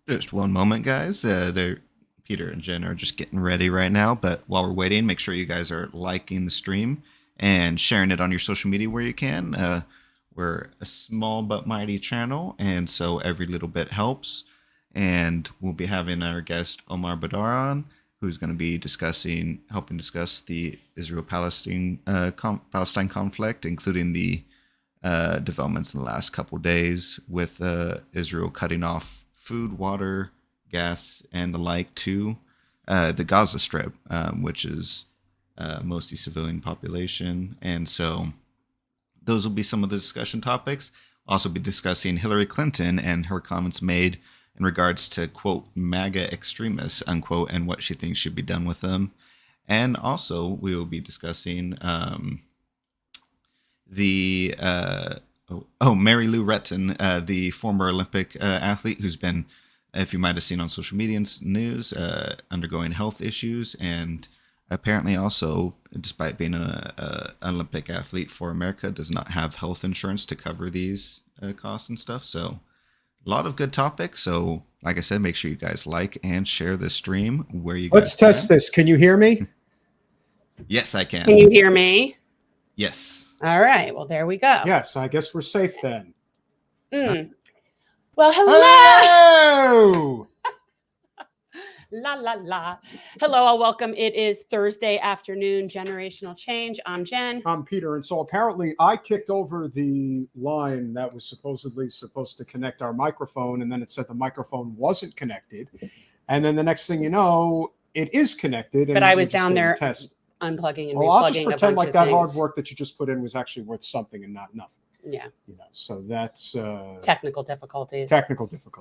Just one moment, guys. Peter and Jen are just getting ready right now. But while we're waiting, make sure you guys are liking the stream and sharing it on your social media where you can. We're a small but mighty channel, and so every little bit helps. And we'll be having our guest Omar Badar on, who's going to be helping discuss the Israel-Palestine Palestine conflict, including the developments in the last couple of days with Israel cutting off food, water, gas, and the like to the Gaza Strip, which is mostly civilian population. And so those will be some of the discussion topics. Also be discussing Hillary Clinton and her comments made in regards to, quote, MAGA extremists, unquote, and what she thinks should be done with them. And also we will be discussing Mary Lou Retton, the former Olympic athlete who's been, if you might have seen on social media news, undergoing health issues, and apparently also, despite being an Olympic athlete for America, does not have health insurance to cover these costs and stuff. So a lot of good topics. So like I said, make sure you guys like and share the stream where you Let's test this. Can you hear me? Yes, I can. Can you hear me? Yes. All right. Well, there we go. Yes, I guess we're safe then. Well, hello. Hello. La, la, la. Hello, all welcome. It is Thursday afternoon, Generational Change. I'm Jen. I'm Peter. And so apparently I kicked over the line that was supposedly supposed to connect our microphone. And then it said the microphone wasn't connected. And then the next thing you know, it is connected. But I was down there unplugging and replugging. I'll just pretend like that hard things. work that you just put in was actually worth something and not nothing. Yeah. So that's technical difficulties.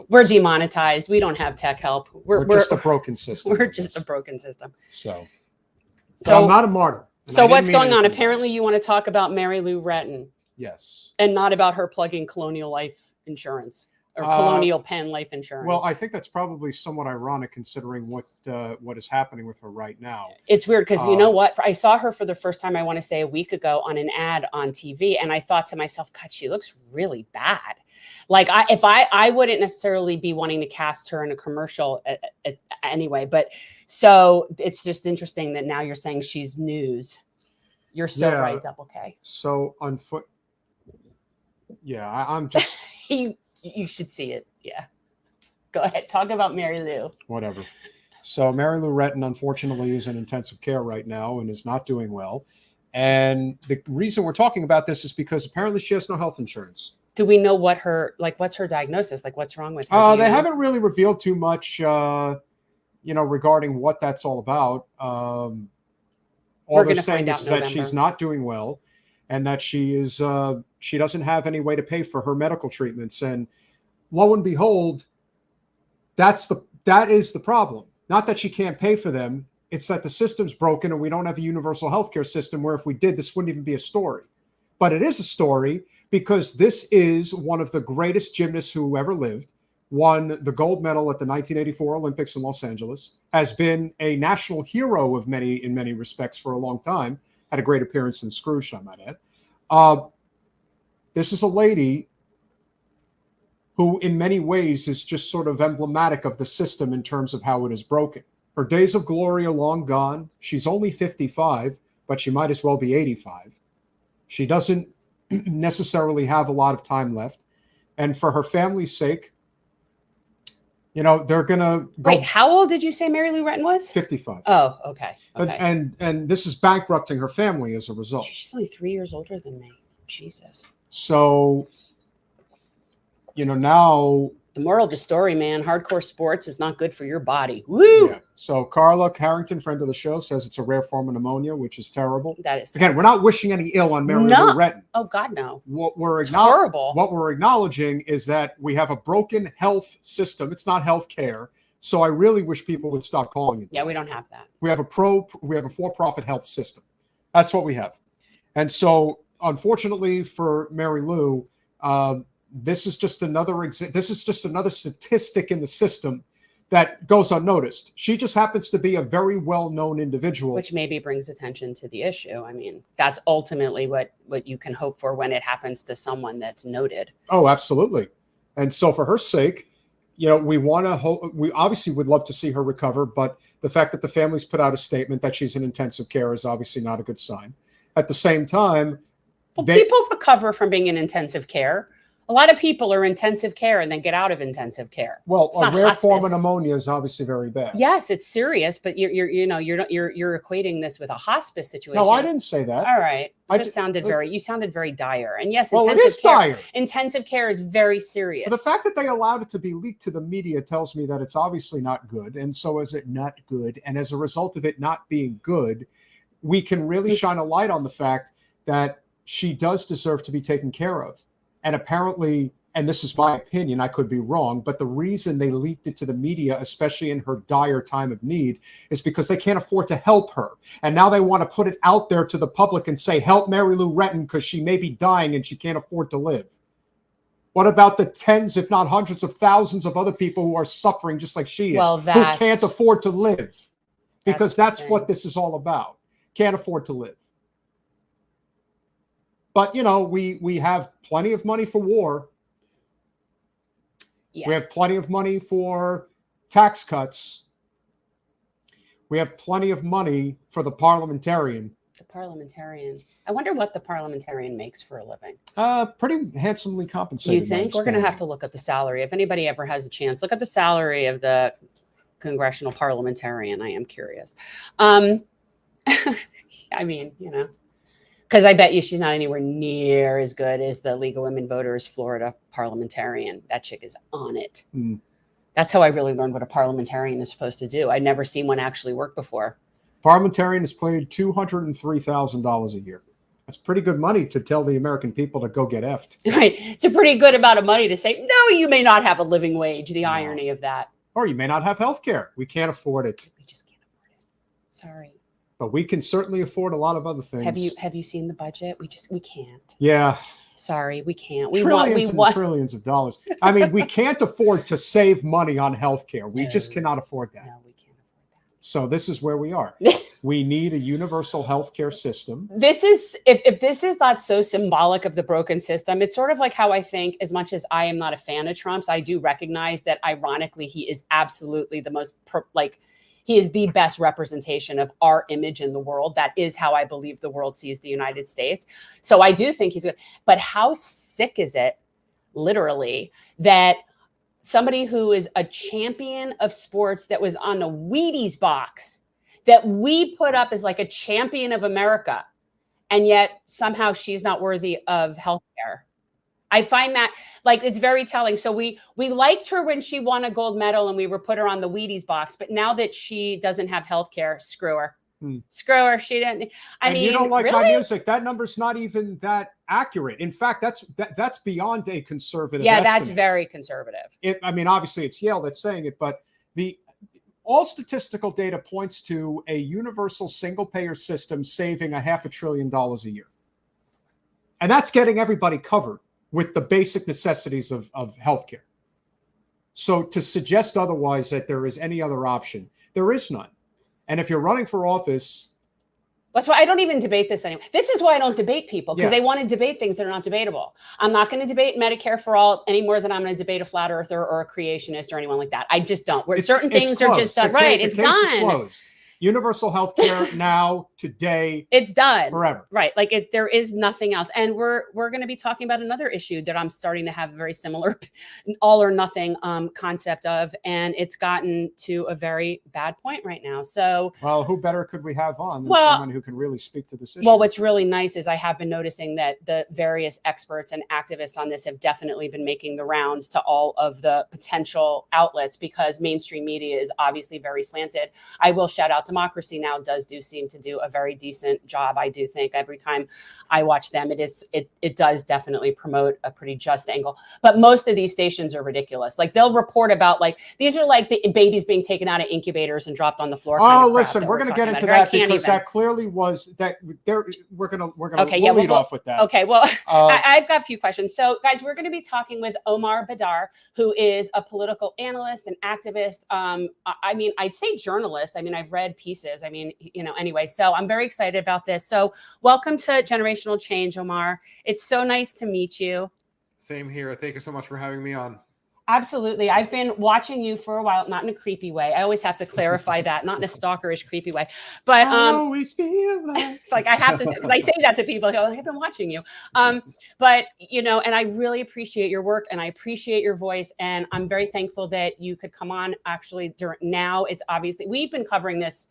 We're demonetized. We don't have tech help. We're just a broken system. We're just a broken system. So I'm not a martyr. So what's going on? Apparently you want to talk about Mary Lou Retton. Yes. And not about her plugging Colonial Life Insurance or Colonial Penn Life Insurance. Well, I think that's probably somewhat ironic considering what is happening with her right now. It's weird because you know what? I saw her for the first time, I want to say a week ago on an ad on TV. And I thought to myself, God, she looks really bad. Like I wouldn't necessarily be wanting to cast her in a commercial anyway. But so it's just interesting that now you're saying she's news. You're so right, Double K. So on foot. Yeah, I'm just. You should see it. Yeah. Go ahead. Talk about Mary Lou. Whatever. So Mary Lou Retton, unfortunately, is in intensive care right now and is not doing well. And the reason we're talking about this is because apparently she has no health insurance. Do we know what's her diagnosis? Like what's wrong with her? They haven't really revealed too much, regarding what that's all about. All they're saying is that she's not doing well and that she doesn't have any way to pay for her medical treatments. And lo and behold, that is the problem. Not that she can't pay for them. It's that the system's broken and we don't have a universal healthcare system where if we did, this wouldn't even be a story. But it is a story because this is one of the greatest gymnasts who ever lived, won the gold medal at the 1984 Olympics in Los Angeles, has been a national hero in many respects for a long time, had a great appearance in Scrooge, I might add. This is a lady who in many ways is just sort of emblematic of the system in terms of how it is broken. Her days of glory are long gone. She's only 55, but she might as well be 85. She doesn't necessarily have a lot of time left. And for her family's sake, they're going to go. Wait, how old did you say Mary Lou Retton was? 55. Oh, okay. And this is bankrupting her family as a result. She's only 3 years older than me. Jesus. So, now the moral of the story, man, hardcore sports is not good for your body. Woo! Yeah. So Carla Carrington, friend of the show, says it's a rare form of pneumonia, which is terrible. That is terrible. Again, we're not wishing any ill on Mary Lou Retton. Oh God, no. Horrible. What we're acknowledging is that we have a broken health system. It's not health care. So I really wish people would stop calling it that. Yeah, we don't have that. We have a for-profit health system. That's what we have. And so unfortunately for Mary Lou, this is just another statistic in the system that goes unnoticed. She just happens to be a very well-known individual. Which maybe brings attention to the issue. I mean, that's ultimately what you can hope for when it happens to someone that's noted. Oh, absolutely. And so for her sake, we want to we obviously would love to see her recover, but the fact that the family's put out a statement that she's in intensive care is obviously not a good sign. At the same time, people recover from being in intensive care. A lot of people are in intensive care and then get out of intensive care. Well, a rare form of pneumonia is obviously very bad. Yes, it's serious, but you're equating this with a hospice situation. No, I didn't say that. All right, you sounded very dire. And yes, well, it is dire. Intensive care is very serious. But the fact that they allowed it to be leaked to the media tells me that it's obviously not good, and so is it not good. And as a result of it not being good, we can really shine a light on the fact that she does deserve to be taken care of. And apparently, and this is my opinion, I could be wrong, but the reason they leaked it to the media, especially in her dire time of need, is because they can't afford to help her. And now they want to put it out there to the public and say, help Mary Lou Retton because she may be dying and she can't afford to live. What about the tens, if not hundreds of thousands of other people who are suffering just like she is, who can't afford to live? Because that's what this is all about. Can't afford to live. But, we have plenty of money for war. Yeah. We have plenty of money for tax cuts. We have plenty of money for the parliamentarian. The parliamentarian. I wonder what the parliamentarian makes for a living. Pretty handsomely compensated. You think? We're going to have to look up the salary. If anybody ever has a chance, look up the salary of the congressional parliamentarian. I am curious. I mean, because I bet you she's not anywhere near as good as the League of Women Voters Florida parliamentarian. That chick is on it. Mm. That's how I really learned what a parliamentarian is supposed to do. I'd never seen one actually work before. Parliamentarian is paid $203,000 a year. That's pretty good money to tell the American people to go get effed. Right. It's a pretty good amount of money to say, no, you may not have a living wage. The irony of that. Or you may not have health care. We can't afford it. We just can't afford it. Sorry. But we can certainly afford a lot of other things. Have you seen the budget? We can't. Yeah. Sorry, we can't. Trillions and trillions of dollars. I mean, we can't afford to save money on healthcare. We just cannot afford that. No, we can't afford that. So this is where we are. We need a universal healthcare system. This is if this is not so symbolic of the broken system, it's sort of like how I think, as much as I am not a fan of Trump's, I do recognize that ironically he is absolutely the most he is the best representation of our image in the world. That is how I believe the world sees the United States. So I do think he's good. But how sick is it, literally, that somebody who is a champion of sports that was on the Wheaties box that we put up as like a champion of America, and yet somehow she's not worthy of healthcare? I find that it's very telling. So we liked her when she won a gold medal and we put her on the Wheaties box, but now that she doesn't have health care, screw her. Screw her. She didn't. I mean, you don't like really? my music. That number's not even that accurate. In fact, that's beyond a conservative estimate. That's very conservative. Obviously it's Yale that's saying it, but all statistical data points to a universal single payer system saving $500 billion a year. And that's getting everybody covered with the basic necessities of healthcare. So to suggest otherwise, that there is any other option, there is none. And if you're running for office... That's why I don't even debate this anymore. This is why I don't debate people, because they want to debate things that are not debatable. I'm not going to debate Medicare for all any more than I'm going to debate a flat earther or a creationist or anyone like that. I just don't. Certain things are just done. Right, it's done. Is closed. Universal health care now, today. It's done. Forever. Right. There is nothing else. And we're going to be talking about another issue that I'm starting to have a very similar all or nothing concept of. And it's gotten to a very bad point right now. So, well, who better could we have on than someone who can really speak to this issue? Well, what's really nice is I have been noticing that the various experts and activists on this have definitely been making the rounds to all of the potential outlets, because mainstream media is obviously very slanted. I will shout out Democracy Now! Seem to do a very decent job. I do think every time I watch them, it does definitely promote a pretty just angle. But most of these stations are ridiculous. They'll report about these are the babies being taken out of incubators and dropped on the floor. Oh, listen, we're going to get into that because that clearly was that. We're going to lead off with that. Okay, well, I've got a few questions. So, guys, we're going to be talking with Omar Baddar, who is a political analyst and activist. I mean, I'd say journalist. I mean, I've read pieces. I mean, anyway, so I'm very excited about this. So welcome to Generational Change, Omar. It's so nice to meet you. Same here. Thank you so much for having me on. Absolutely. I've been watching you for a while, not in a creepy way. I always have to clarify that, not in a stalkerish, creepy way. But I always feel like I have to, because I say that to people, I go, I've been watching you. But, you know, and I really appreciate your work and I appreciate your voice. And I'm very thankful that you could come on actually now. It's obviously, we've been covering this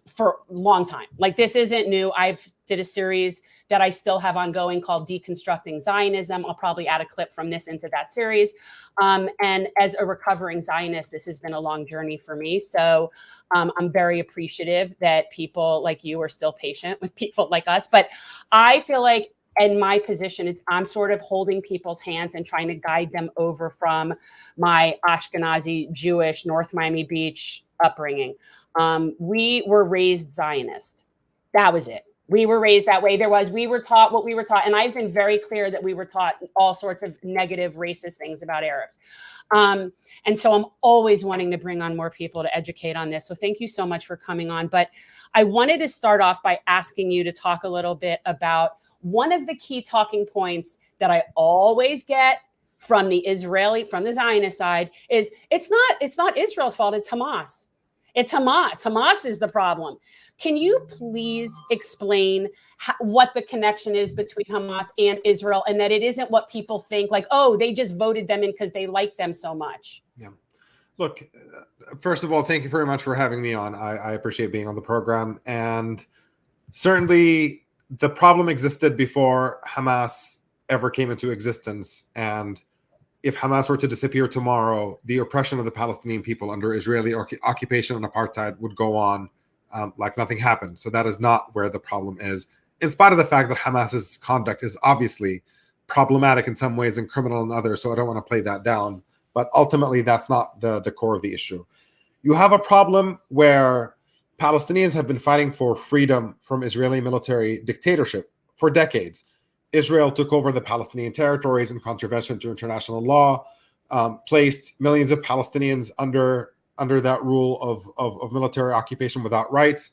for a long time. Like, this isn't new. I've did a series that I still have ongoing called Deconstructing Zionism. I'll probably add a clip from this into that series. And as a recovering Zionist, this has been a long journey for me. So I'm very appreciative that people like you are still patient with people like us. But I feel like in my position, I'm sort of holding people's hands and trying to guide them over from my Ashkenazi Jewish North Miami Beach upbringing. We were raised Zionist. That was it. We were raised that way. We were taught what we were taught. And I've been very clear that we were taught all sorts of negative racist things about Arabs. And so I'm always wanting to bring on more people to educate on this. So thank you so much for coming on. But I wanted to start off by asking you to talk a little bit about one of the key talking points that I always get from the Zionist side is it's not Israel's fault, it's Hamas. It's Hamas. Hamas is the problem. Can you please explain what the connection is between Hamas and Israel, and that it isn't what people think, like, oh, they just voted them in because they like them so much? Yeah. Look, first of all, thank you very much for having me on. I appreciate being on the program. And certainly the problem existed before Hamas ever came into existence. And if Hamas were to disappear tomorrow, the oppression of the Palestinian people under Israeli occupation and apartheid would go on like nothing happened. So that is not where the problem is, in spite of the fact that Hamas's conduct is obviously problematic in some ways and criminal in others. So I don't want to play that down. But ultimately, that's not the core of the issue. You have a problem where Palestinians have been fighting for freedom from Israeli military dictatorship for decades. Israel took over the Palestinian territories in contravention to international law, placed millions of Palestinians under that rule of military occupation without rights.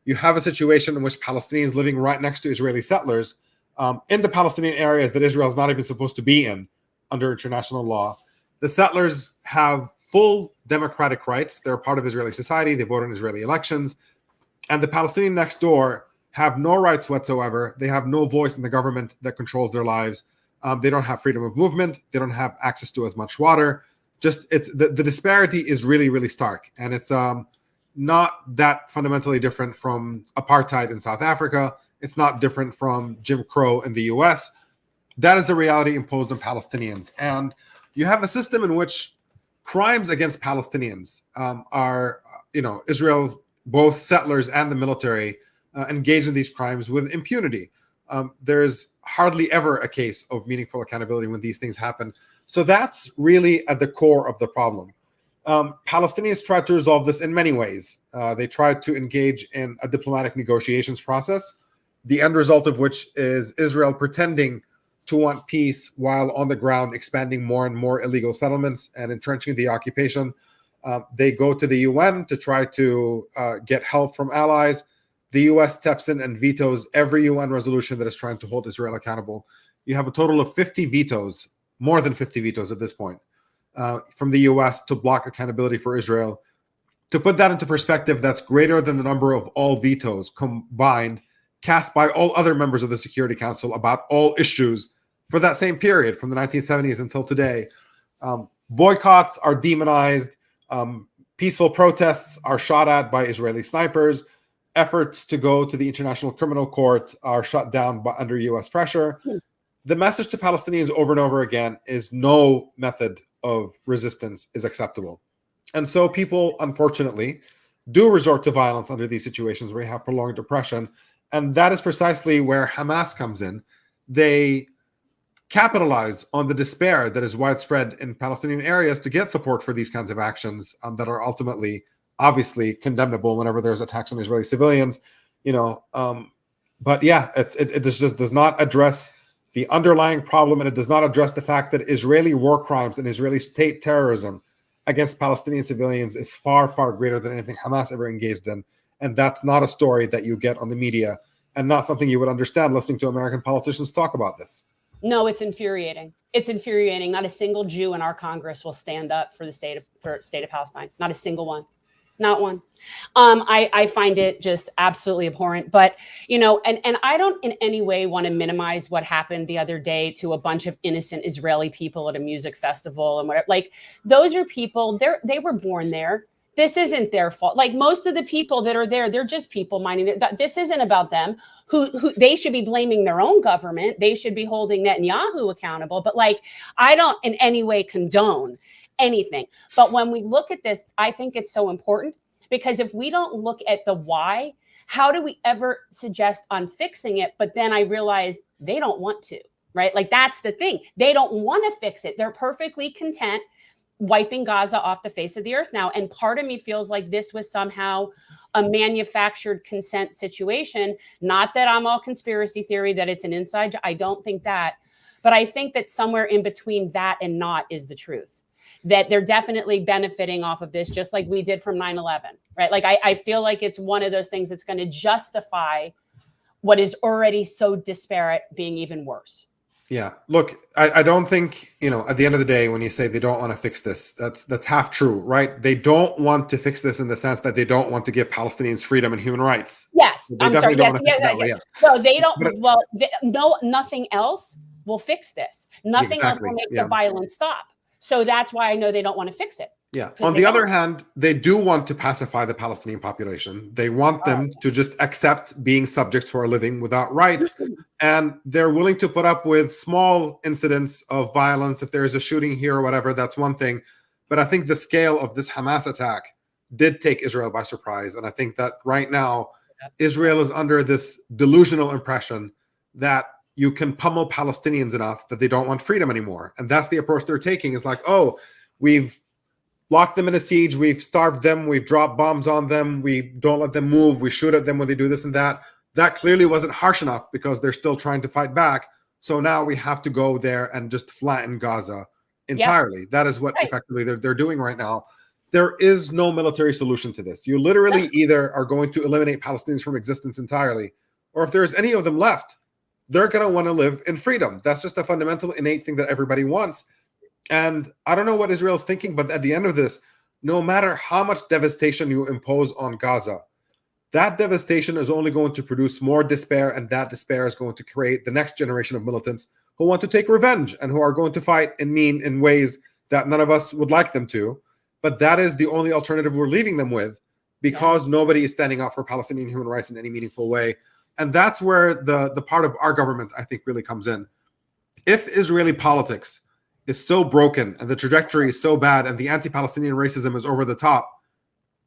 You have a situation in which Palestinians living right next to Israeli settlers in the Palestinian areas that Israel is not even supposed to be in under international law. The settlers have full democratic rights. They're a part of Israeli society. They vote in Israeli elections. And the Palestinian next door have no rights whatsoever. They have no voice in the government that controls their lives. They don't have freedom of movement. They don't have access to as much water. The disparity is really, really stark. And it's not that fundamentally different from apartheid in South Africa. It's not different from Jim Crow in the US. That is the reality imposed on Palestinians. And you have a system in which crimes against Palestinians are, Israel, both settlers and the military, engage in these crimes with impunity. There's hardly ever a case of meaningful accountability when these things happen. So that's really at the core of the problem. Palestinians tried to resolve this in many ways. They tried to engage in a diplomatic negotiations process, the end result of which is Israel pretending to want peace while on the ground expanding more and more illegal settlements and entrenching the occupation. They go to the UN to try to get help from allies. The US steps in and vetoes every UN resolution that is trying to hold Israel accountable. You have a total of 50 vetoes, more than 50 vetoes at this point, from the US to block accountability for Israel. To put that into perspective, that's greater than the number of all vetoes combined cast by all other members of the Security Council about all issues for that same period, from the 1970s until today. Boycotts are demonized. Peaceful protests are shot at by Israeli snipers. Efforts to go to the International Criminal Court are shut down under US pressure. The message to Palestinians over and over again is no method of resistance is acceptable. And so people, unfortunately, do resort to violence under these situations where you have prolonged oppression. And that is precisely where Hamas comes in. They capitalize on the despair that is widespread in Palestinian areas to get support for these kinds of actions that are ultimately, obviously, condemnable whenever there's attacks on Israeli civilians. But yeah, it just does not address the underlying problem, and it does not address the fact that Israeli war crimes and Israeli state terrorism against Palestinian civilians is far, far greater than anything Hamas ever engaged in. And that's not a story that you get on the media, and not something you would understand listening to American politicians talk about this. No, it's infuriating. It's infuriating. Not a single Jew in our Congress will stand up for the state of Palestine. Not a single one. Not one. I find it just absolutely abhorrent. But, and I don't in any way want to minimize what happened the other day to a bunch of innocent Israeli people at a music festival and whatever. Like, those are people, they were born there. This isn't their fault. Like, most of the people that are there, they're just people minding it. This isn't about them. Who they should be blaming their own government. They should be holding Netanyahu accountable. But, like, I don't in any way condone anything. But when we look at this, I think it's so important, because if we don't look at the why, how do we ever suggest on fixing it? But then I realize they don't want to, right? Like, that's the thing. They don't want to fix it. They're perfectly content wiping Gaza off the face of the earth now. And part of me feels like this was somehow a manufactured consent situation. Not that I'm all conspiracy theory, that it's an inside job. I don't think that. But I think that somewhere in between that and not is the truth. That they're definitely benefiting off of this, just like we did from 9/11, right? Like, I feel like it's one of those things that's going to justify what is already so disparate being even worse. Yeah. Look, I don't think, at the end of the day, when you say they don't want to fix this, that's half true, right? They don't want to fix this in the sense that they don't want to give Palestinians freedom and human rights. Yes. I'm sorry. Yes. No, they don't. Nothing else will fix this. Nothing else will make the violence stop. So that's why I know they don't want to fix it. Yeah. On the other hand, they do want to pacify the Palestinian population. They want them to just accept being subjects who are living without rights. And they're willing to put up with small incidents of violence. If there is a shooting here or whatever, that's one thing. But I think the scale of this Hamas attack did take Israel by surprise. And I think that right now, Israel is under this delusional impression that you can pummel Palestinians enough that they don't want freedom anymore. And that's the approach they're taking. Is like, oh, we've locked them in a siege, we've starved them, we've dropped bombs on them, we don't let them move, we shoot at them when they do this and that. That clearly wasn't harsh enough because they're still trying to fight back. So now we have to go there and just flatten Gaza entirely. Yep. That is what effectively they're doing right now. There is no military solution to this. You literally either are going to eliminate Palestinians from existence entirely, or if there's any of them left, they're going to want to live in freedom. That's just a fundamental, innate thing that everybody wants. And I don't know what Israel's thinking, but at the end of this, no matter how much devastation you impose on Gaza, that devastation is only going to produce more despair, and that despair is going to create the next generation of militants who want to take revenge and who are going to fight and mean in ways that none of us would like them to. But that is the only alternative we're leaving them with, because nobody is standing up for Palestinian human rights in any meaningful way. And that's where the part of our government, I think, really comes in. If Israeli politics is so broken and the trajectory is so bad and the anti-Palestinian racism is over the top,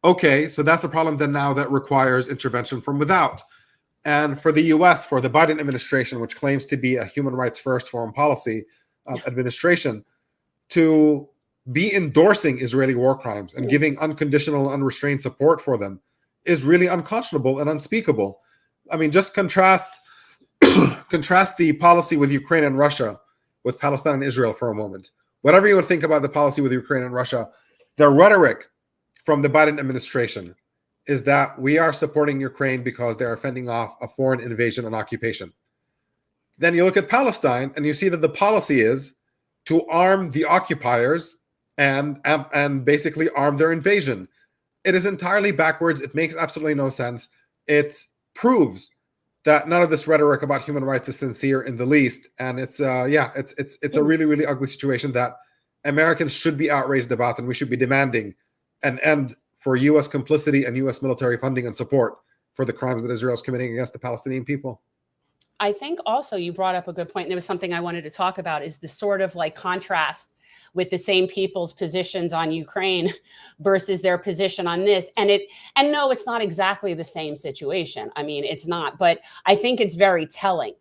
okay, so that's a problem then now that requires intervention from without. And for the US, for the Biden administration, which claims to be a human rights first foreign policy administration, to be endorsing Israeli war crimes and giving unconditional, unrestrained support for them is really unconscionable and unspeakable. I mean, just contrast the policy with Ukraine and Russia with Palestine and Israel for a moment. Whatever you would think about the policy with Ukraine and Russia, the rhetoric from the Biden administration is that we are supporting Ukraine because they are fending off a foreign invasion and occupation. Then you look at Palestine and you see that the policy is to arm the occupiers and basically arm their invasion. It is entirely backwards. It makes absolutely no sense. It proves that none of this rhetoric about human rights is sincere in the least. And it's a really, really ugly situation that Americans should be outraged about, and we should be demanding an end for U.S. complicity and U.S. military funding and support for the crimes that Israel is committing against the Palestinian people. I think also you brought up a good point, and it was something I wanted to talk about, is the sort of like contrast with the same people's positions on Ukraine versus their position on this. And no, it's not exactly the same situation. I mean, it's not, but I think it's very telling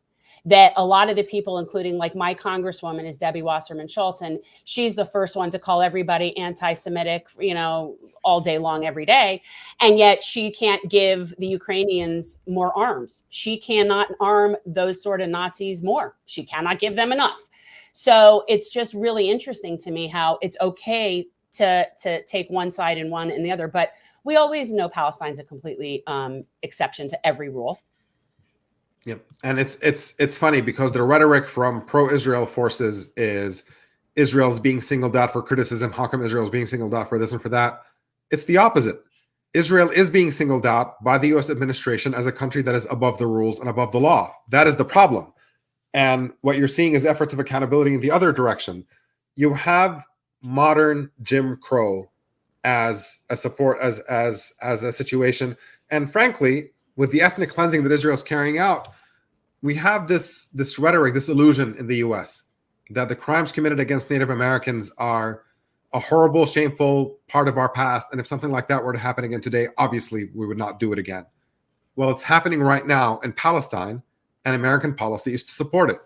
that a lot of the people, including like my congresswoman is Debbie Wasserman Schultz, and she's the first one to call everybody anti-Semitic, all day long, every day. And yet she can't give the Ukrainians more arms. She cannot arm those sort of Nazis more. She cannot give them enough. So it's just really interesting to me how it's okay to take one side and one and the other. But we always know Palestine's a completely exception to every rule. Yep. And it's funny because the rhetoric from pro-Israel forces is Israel's being singled out for criticism. How come Israel's being singled out for this and for that? It's the opposite. Israel is being singled out by the US administration as a country that is above the rules and above the law. That is the problem. And what you're seeing is efforts of accountability in the other direction. You have modern Jim Crow as a support, as a situation. And frankly, with the ethnic cleansing that Israel is carrying out, we have this rhetoric, this illusion in the US that the crimes committed against Native Americans are a horrible, shameful part of our past. And if something like that were to happen again today, obviously we would not do it again. Well, it's happening right now in Palestine, and American policy is to support it.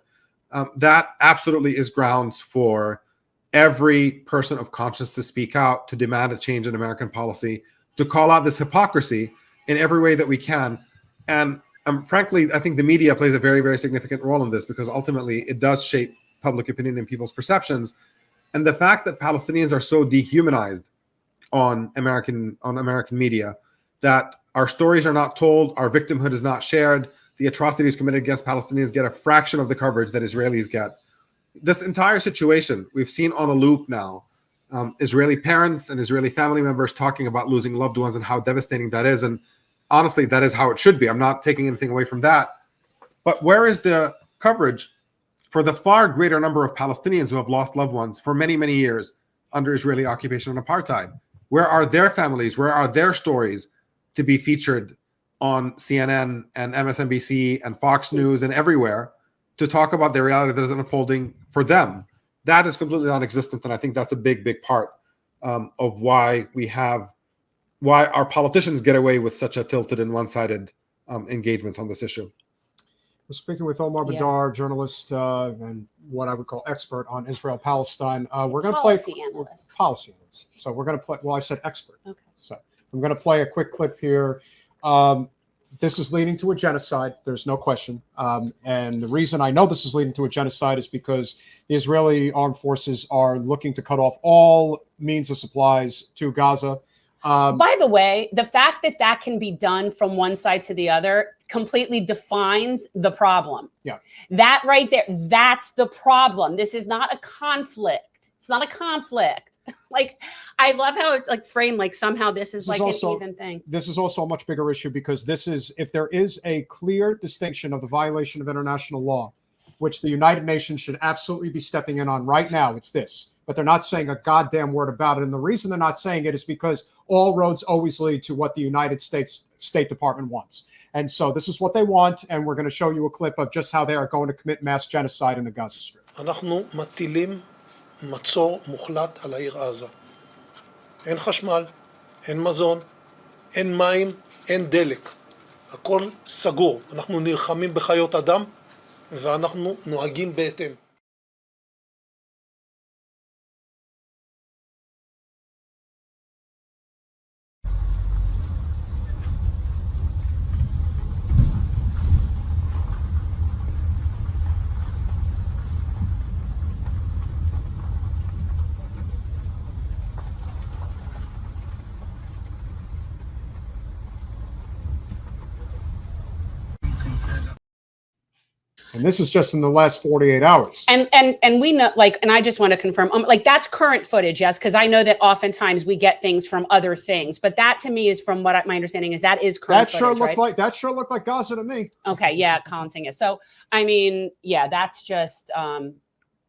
That absolutely is grounds for every person of conscience to speak out, to demand a change in American policy, to call out this hypocrisy in every way that we can. And frankly, I think the media plays a very, very significant role in this, because ultimately it does shape public opinion and people's perceptions. And the fact that Palestinians are so dehumanized on American media, that our stories are not told, our victimhood is not shared, the atrocities committed against Palestinians get a fraction of the coverage that Israelis get. This entire situation we've seen on a loop now. Israeli parents and Israeli family members talking about losing loved ones and how devastating that is. And honestly, that is how it should be. I'm not taking anything away from that. But where is the coverage for the far greater number of Palestinians who have lost loved ones for many, many years under Israeli occupation and apartheid? Where are their families? Where are their stories to be featured on CNN and MSNBC and Fox News and everywhere to talk about the reality that is unfolding for them? That is completely non-existent, and I think that's a big, big part of why our politicians get away with such a tilted and one-sided engagement on this issue. We're speaking with Omar Baddar, journalist and what I would call expert on Israel-Palestine. We're going to play policy analyst. So we're going to play. Well, I said expert. Okay. So I'm going to play a quick clip here. This is leading to a genocide. There's no question. And the reason I know this is leading to a genocide is because the Israeli armed forces are looking to cut off all means of supplies to Gaza. By the way, the fact that that can be done from one side to the other completely defines the problem. Yeah. That right there, that's the problem. This is not a conflict. It's not a conflict. Like, I love how it's like framed like somehow this is like also an even thing. This is also a much bigger issue, because this is, if there is a clear distinction of the violation of international law, which the United Nations should absolutely be stepping in on right now, it's this. But they're not saying a goddamn word about it. And the reason they're not saying it is because all roads always lead to what the United States State Department wants. And so this is what they want. And we're going to show you a clip of just how they are going to commit mass genocide in the Gaza Strip. אנחנו מטילים מצור מוחלט על העיר עזה. אין חשמל, אין מזון, אין מים, אין דלק. הכל סגור. אנחנו נלחמים בחיות אדם ואנחנו נוהגים בהתאם. And this is just in the last 48 hours. And we know, like, and I just want to confirm, like, that's current footage, yes, because I know that oftentimes we get things from other things, but that to me is, from what my understanding is, that is current footage, right? That sure looked like Gaza to me. Okay, yeah, Counting it. So, I mean, yeah, that's just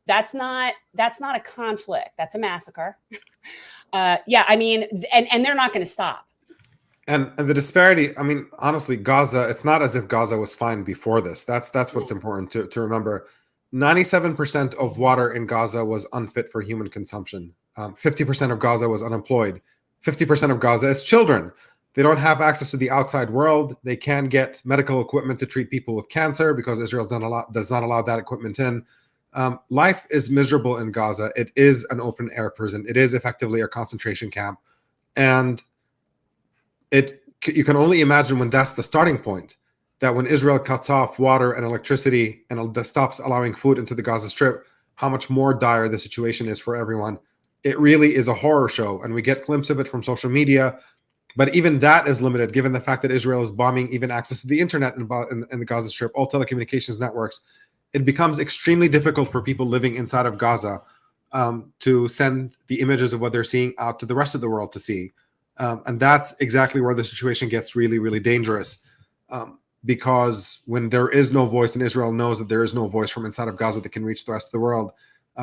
that's not a conflict. That's a massacre. Yeah, I mean, and they're not going to stop. And the disparity, I mean, honestly, Gaza, it's not as if Gaza was fine before this. That's what's important to remember. 97% of water in Gaza was unfit for human consumption. 50% of Gaza was unemployed. 50% of Gaza is children. They don't have access to the outside world. They can't get medical equipment to treat people with cancer because Israel does not allow that equipment in. Life is miserable in Gaza. It is an open air prison. It is effectively a concentration camp. And you can only imagine, when that's the starting point, that when Israel cuts off water and electricity and stops allowing food into the Gaza Strip, how much more dire the situation is for everyone. It really is a horror show, and we get glimpses of it from social media. But even that is limited, given the fact that Israel is bombing even access to the internet in the Gaza Strip, all telecommunications networks. It becomes extremely difficult for people living inside of Gaza to send the images of what they're seeing out to the rest of the world to see. And that's exactly where the situation gets really, really dangerous. Because when there is no voice, and Israel knows that there is no voice from inside of Gaza that can reach the rest of the world,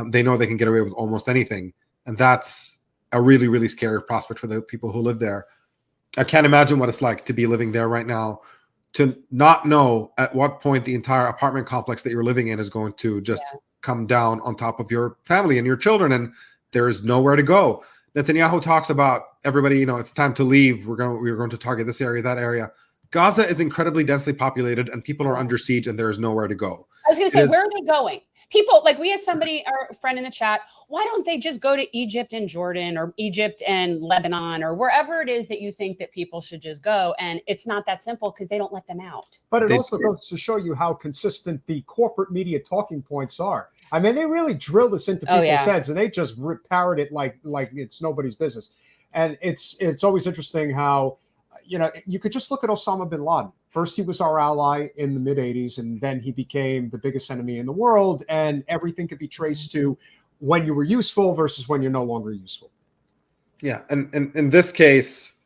they know they can get away with almost anything. And that's a really, really scary prospect for the people who live there. I can't imagine what it's like to be living there right now, to not know at what point the entire apartment complex that you're living in is going to just come down on top of your family and your children, and there is nowhere to go. Netanyahu talks about everybody, it's time to leave. We're going to target this area, that area. Gaza is incredibly densely populated, and people are under siege, and there is nowhere to go. I was going to say, where are they going? People, like we had somebody, our friend in the chat, why don't they just go to Egypt and Jordan, or Egypt and Lebanon, or wherever it is that you think that people should just go? And it's not that simple because they don't let them out. But it also goes to show you how consistent the corporate media talking points are. I mean, they really drill this into people's heads, and they just parrot it like it's nobody's business. And it's always interesting how, you could just look at Osama bin Laden. First, he was our ally in the mid-'80s, and then he became the biggest enemy in the world. And everything could be traced to when you were useful versus when you're no longer useful. Yeah, and in this case,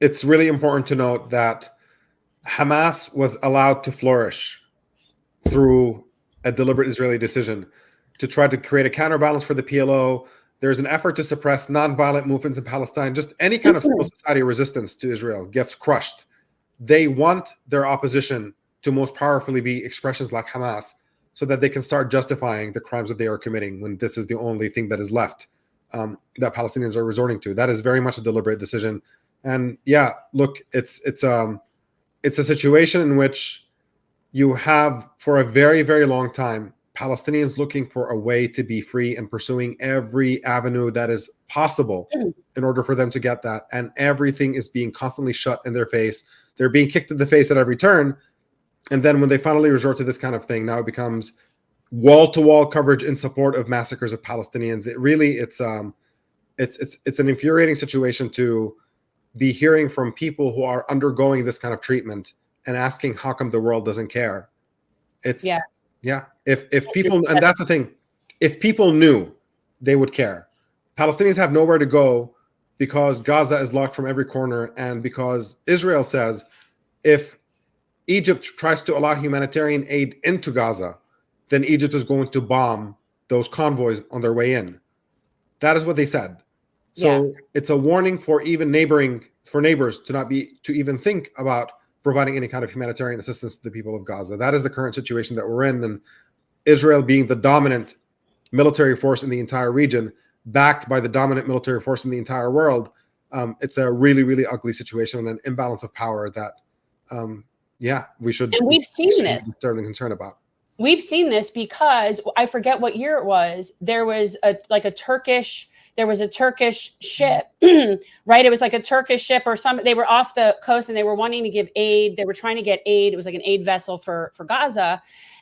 it's really important to note that Hamas was allowed to flourish through a deliberate Israeli decision to try to create a counterbalance for the PLO. There's an effort to suppress nonviolent movements in Palestine. Just any kind of civil society resistance to Israel gets crushed. They want their opposition to most powerfully be expressions like Hamas, so that they can start justifying the crimes that they are committing when this is the only thing that is left that Palestinians are resorting to. That is very much a deliberate decision. And yeah, look, it's a situation in which you have, for a very, very long time, Palestinians looking for a way to be free and pursuing every avenue that is possible in order for them to get that. And everything is being constantly shut in their face. They're being kicked in the face at every turn. And then when they finally resort to this kind of thing, now it becomes wall-to-wall coverage in support of massacres of Palestinians. It's an infuriating situation to be hearing from people who are undergoing this kind of treatment and asking how come the world doesn't care. If people, and that's the thing, if people knew, they would care. Palestinians have nowhere to go because Gaza is locked from every corner, and because Israel says if Egypt tries to allow humanitarian aid into Gaza, then Egypt is going to bomb those convoys on their way in. That is what they said. So it's a warning for even neighbors to even think about providing any kind of humanitarian assistance to the people of Gaza. That is the current situation that we're in. And Israel being the dominant military force in the entire region, backed by the dominant military force in the entire world, it's a really, really ugly situation and an imbalance of power that, we should. And we've seen this. Certainly concerned about. We've seen this because I forget what year it was. There was a Turkish ship, right? It was like a Turkish ship or something. They were off the coast and they were wanting to give aid. They were trying to get aid. It was like an aid vessel for Gaza.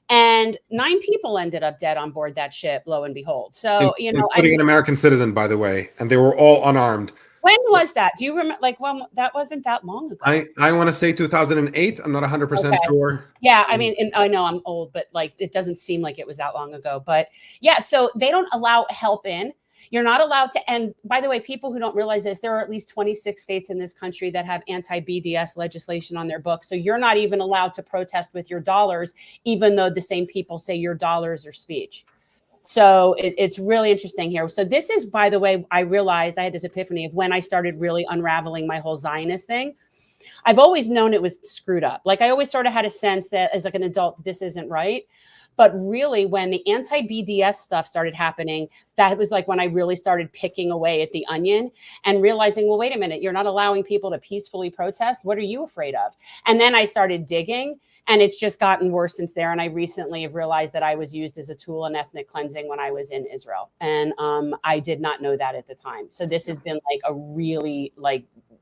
And 9 people ended up dead on board that ship, lo and behold. So, including an American citizen, by the way, and they were all unarmed. When was that? Do you remember? Like, when that wasn't that long ago. I want to say 2008. I'm not 100% sure. Yeah, I mean, I know I'm old, but like, it doesn't seem like it was that long ago. But yeah, so they don't allow help in. You're not allowed to. And by the way, people who don't realize this, there are at least 26 states in this country that have anti-BDS legislation on their books. So you're not even allowed to protest with your dollars, even though the same people say your dollars are speech. So it's really interesting here. So this is, by the way, I realized I had this epiphany of when I started really unraveling my whole Zionist thing. I've always known it was screwed up. Like I always sort of had a sense that as like an adult, this isn't right. But really, when the anti-BDS stuff started happening, that was like when I really started picking away at the onion and realizing, well, wait a minute, you're not allowing people to peacefully protest. What are you afraid of? And then I started digging, and it's just gotten worse since there. And I recently have realized that I was used as a tool in ethnic cleansing when I was in Israel. And I did not know that at the time. So this has been like a really,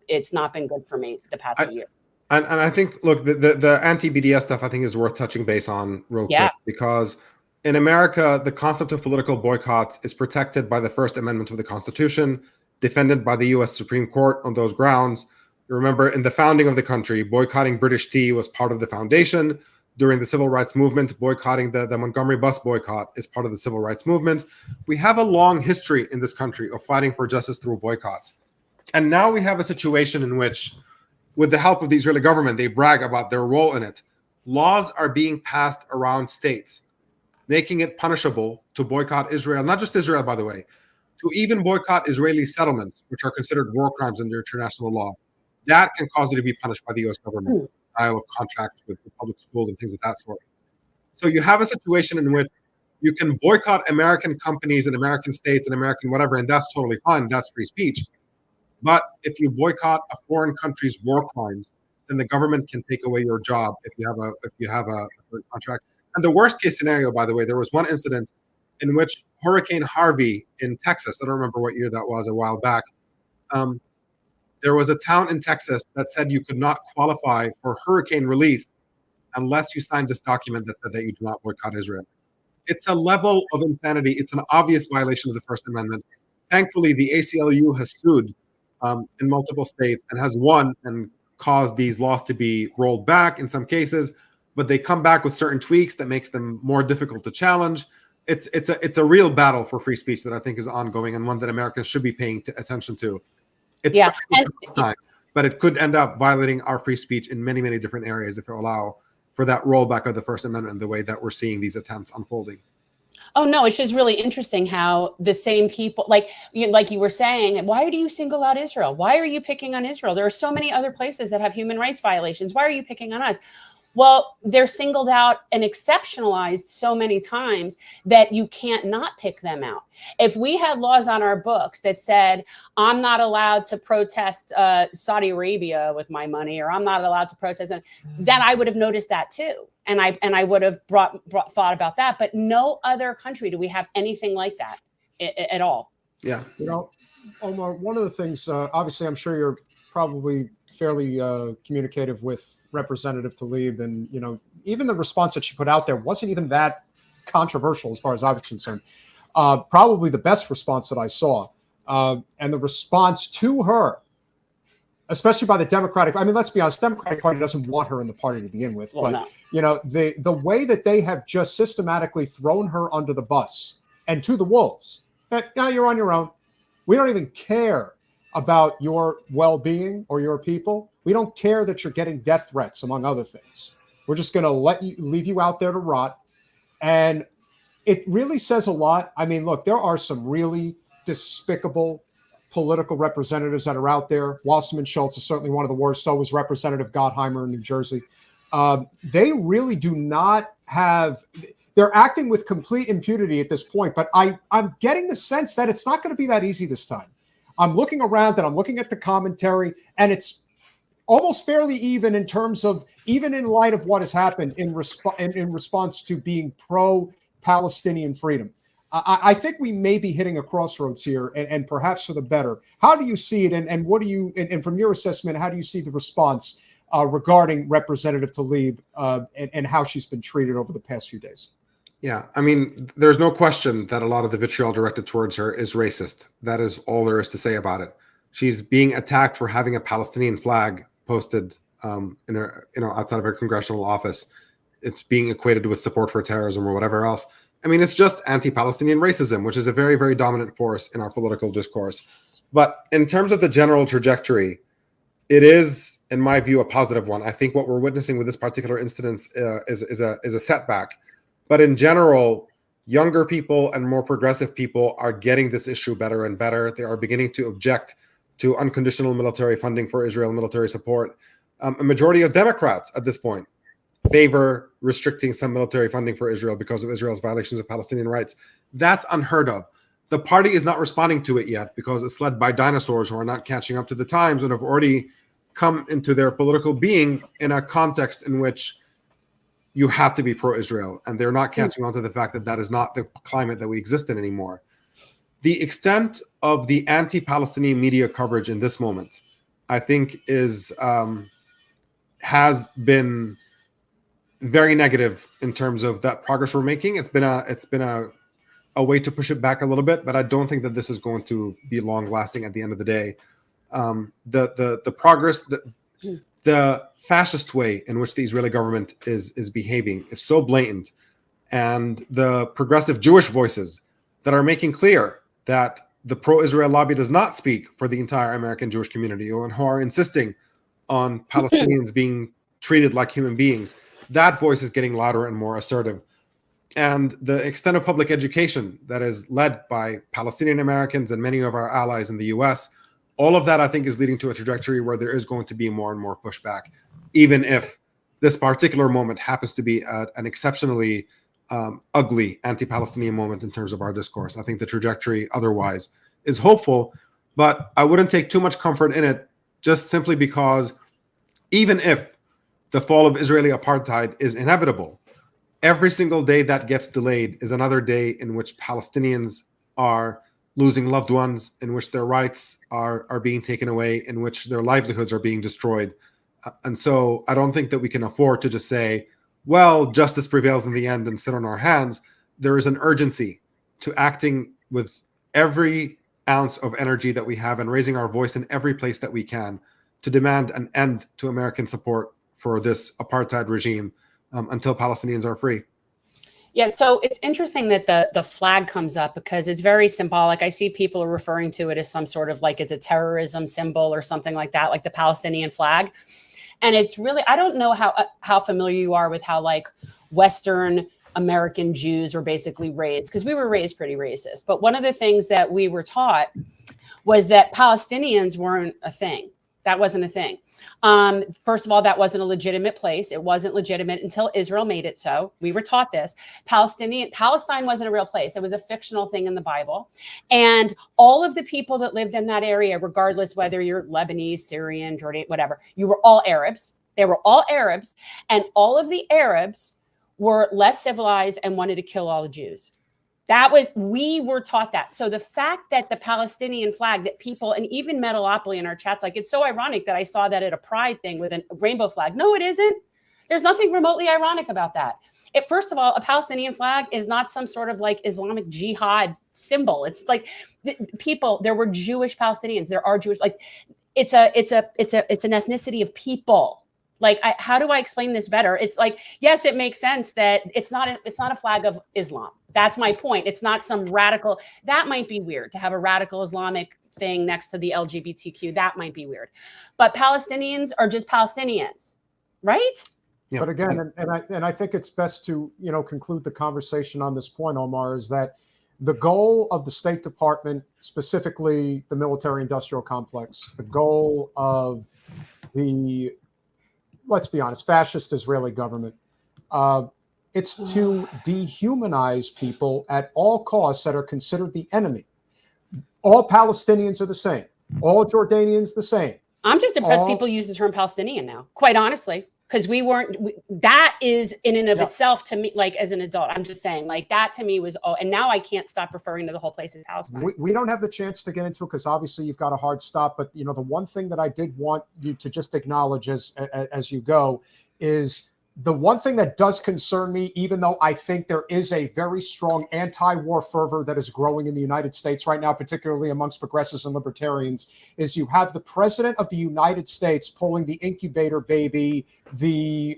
it's not been good for me the past few years. And I think, look, the anti-BDS stuff, I think, is worth touching base on real quick, because in America, the concept of political boycotts is protected by the First Amendment of the Constitution, defended by the U.S. Supreme Court on those grounds. You remember in the founding of the country, boycotting British tea was part of the foundation. During the civil rights movement, boycotting the Montgomery bus boycott is part of the civil rights movement. We have a long history in this country of fighting for justice through boycotts. And now we have a situation in which, with the help of the Israeli government, they brag about their role in it. Laws are being passed around states, making it punishable to boycott Israel, not just Israel, by the way, to even boycott Israeli settlements, which are considered war crimes under international law. That can cause you to be punished by the US government, denial of contracts with public schools and things of that sort. So you have a situation in which you can boycott American companies and American states and American whatever, and that's totally fine. That's free speech. But if you boycott a foreign country's war crimes, then the government can take away your job if you have a contract. And the worst case scenario, by the way, there was one incident in which Hurricane Harvey in Texas, I don't remember what year that was, a while back, there was a town in Texas that said you could not qualify for hurricane relief unless you signed this document that said that you do not boycott Israel. It's a level of insanity. It's an obvious violation of the First Amendment. Thankfully, the ACLU has sued in multiple states and has won and caused these laws to be rolled back in some cases, but they come back with certain tweaks that makes them more difficult to challenge. It's a real battle for free speech that I think is ongoing and one that Americans should be paying attention to. It's time, but it could end up violating our free speech in many, many different areas if it allow for that rollback of the First Amendment the way that we're seeing these attempts unfolding. Oh, no, it's just really interesting how the same people, like you were saying, why do you single out Israel? Why are you picking on Israel? There are so many other places that have human rights violations. Why are you picking on us? Well, they're singled out and exceptionalized so many times that you can't not pick them out. If we had laws on our books that said, I'm not allowed to protest Saudi Arabia with my money, or I'm not allowed to protest, then I would have noticed that too. And I would have thought about that. But no other country do we have anything like that at all. Yeah. You know, Omar, one of the things, obviously, I'm sure you're probably fairly communicative with Representative Tlaib, and you know, even the response that she put out there wasn't even that controversial as far as I was concerned. Probably the best response that I saw, and the response to her, especially by the Democratic. I mean, let's be honest, the Democratic Party doesn't want her in the party to begin with. Well, but no. you know, the way that they have just systematically thrown her under the bus and to the wolves. Now you're on your own. We don't even care about your well-being or your people. We don't care that you're getting death threats, among other things. We're just going to leave you out there to rot. And it really says a lot. I mean, look, there are some really despicable political representatives that are out there. Wasserman Schultz is certainly one of the worst. So is Representative Gottheimer in New Jersey. They really do not have... They're acting with complete impunity at this point. But I'm getting the sense that it's not going to be that easy this time. I'm looking around and I'm looking at the commentary, and it's almost fairly even in terms of, even in light of what has happened in response to being pro-Palestinian freedom. I think we may be hitting a crossroads here, and perhaps for the better. How do you see it, and what do you, and from your assessment, how do you see the response regarding Representative Tlaib and how she's been treated over the past few days? Yeah, I mean, there's no question that a lot of the vitriol directed towards her is racist. That is all there is to say about it. She's being attacked for having a Palestinian flag posted in her, outside of her congressional office. It's being equated with support for terrorism or whatever else. I mean, it's just anti-Palestinian racism, which is a very, very dominant force in our political discourse. But in terms of the general trajectory, it is, in my view, a positive one. I think what we're witnessing with this particular incident is a setback. But in general, younger people and more progressive people are getting this issue better and better. They are beginning to object to unconditional military funding for Israel, military support. A majority of Democrats at this point favor restricting some military funding for Israel because of Israel's violations of Palestinian rights. That's unheard of. The party is not responding to it yet because it's led by dinosaurs who are not catching up to the times and have already come into their political being in a context in which you have to be pro-Israel, and they're not catching on to the fact that that is not the climate that we exist in anymore. The extent of the anti-Palestinian media coverage in this moment, I think, has been very negative in terms of that progress we're making. It's been a way to push it back a little bit, but I don't think that this is going to be long lasting at the end of the day. The progress, the fascist way in which the Israeli government is behaving is so blatant, and the progressive Jewish voices that are making clear that the pro-Israel lobby does not speak for the entire American Jewish community, or who are insisting on Palestinians being treated like human beings, that voice is getting louder and more assertive. And the extent of public education that is led by Palestinian Americans and many of our allies in the US, all of that, I think, is leading to a trajectory where there is going to be more and more pushback, even if this particular moment happens to be an exceptionally ugly anti-Palestinian moment in terms of our discourse. I think the trajectory otherwise is hopeful, but I wouldn't take too much comfort in it, just simply because even if the fall of Israeli apartheid is inevitable, every single day that gets delayed is another day in which Palestinians are losing loved ones, in which their rights are being taken away, in which their livelihoods are being destroyed. And so I don't think that we can afford to just say, well, justice prevails in the end and sit on our hands. There is an urgency to acting with every ounce of energy that we have and raising our voice in every place that we can to demand an end to American support for this apartheid regime until Palestinians are free. Yeah, so it's interesting that the flag comes up because it's very symbolic. I see people are referring to it as some sort of like it's a terrorism symbol or something like that, like the Palestinian flag. And it's really, I don't know how familiar you are with how like Western American Jews were basically raised, because we were raised pretty racist. But one of the things that we were taught was that Palestinians weren't a thing. That wasn't a thing. First of all, that wasn't a legitimate place. It wasn't legitimate until Israel made it so. We were taught this. Palestine wasn't a real place. It was a fictional thing in the Bible. And all of the people that lived in that area, regardless whether you're Lebanese, Syrian, Jordan, whatever, you were all Arabs. They were all Arabs. And all of the Arabs were less civilized and wanted to kill all the Jews. We were taught that. So the fact that the Palestinian flag that people, and even Metalopoly in our chats, like, it's so ironic that I saw that at a pride thing with a rainbow flag. No, it isn't. There's nothing remotely ironic about that. First of all, a Palestinian flag is not some sort of like Islamic jihad symbol. It's like there were Jewish Palestinians. There are Jewish, like it's an ethnicity of people. Like, how do I explain this better? It's like, yes, it makes sense that it's not a flag of Islam. That's my point. It's not some radical. That might be weird to have a radical Islamic thing next to the LGBTQ. That might be weird. But Palestinians are just Palestinians, right? Yeah. But again, and I think it's best to conclude the conversation on this point, Omar, is that the goal of the State Department, specifically the military-industrial complex, the goal of the, let's be honest, fascist Israeli government, it's to dehumanize people at all costs that are considered the enemy. All Palestinians are the same. All Jordanians the same. I'm just impressed people use the term Palestinian now, quite honestly, because that is in and of itself, to me, like as an adult, I'm just saying, like, that to me was, and now I can't stop referring to the whole place as Palestine. We don't have the chance to get into it because obviously you've got a hard stop, but the one thing that I did want you to just acknowledge as you go is the one thing that does concern me, even though I think there is a very strong anti-war fervor that is growing in the United States right now, particularly amongst progressives and libertarians, is you have the president of the United States pulling the incubator baby, the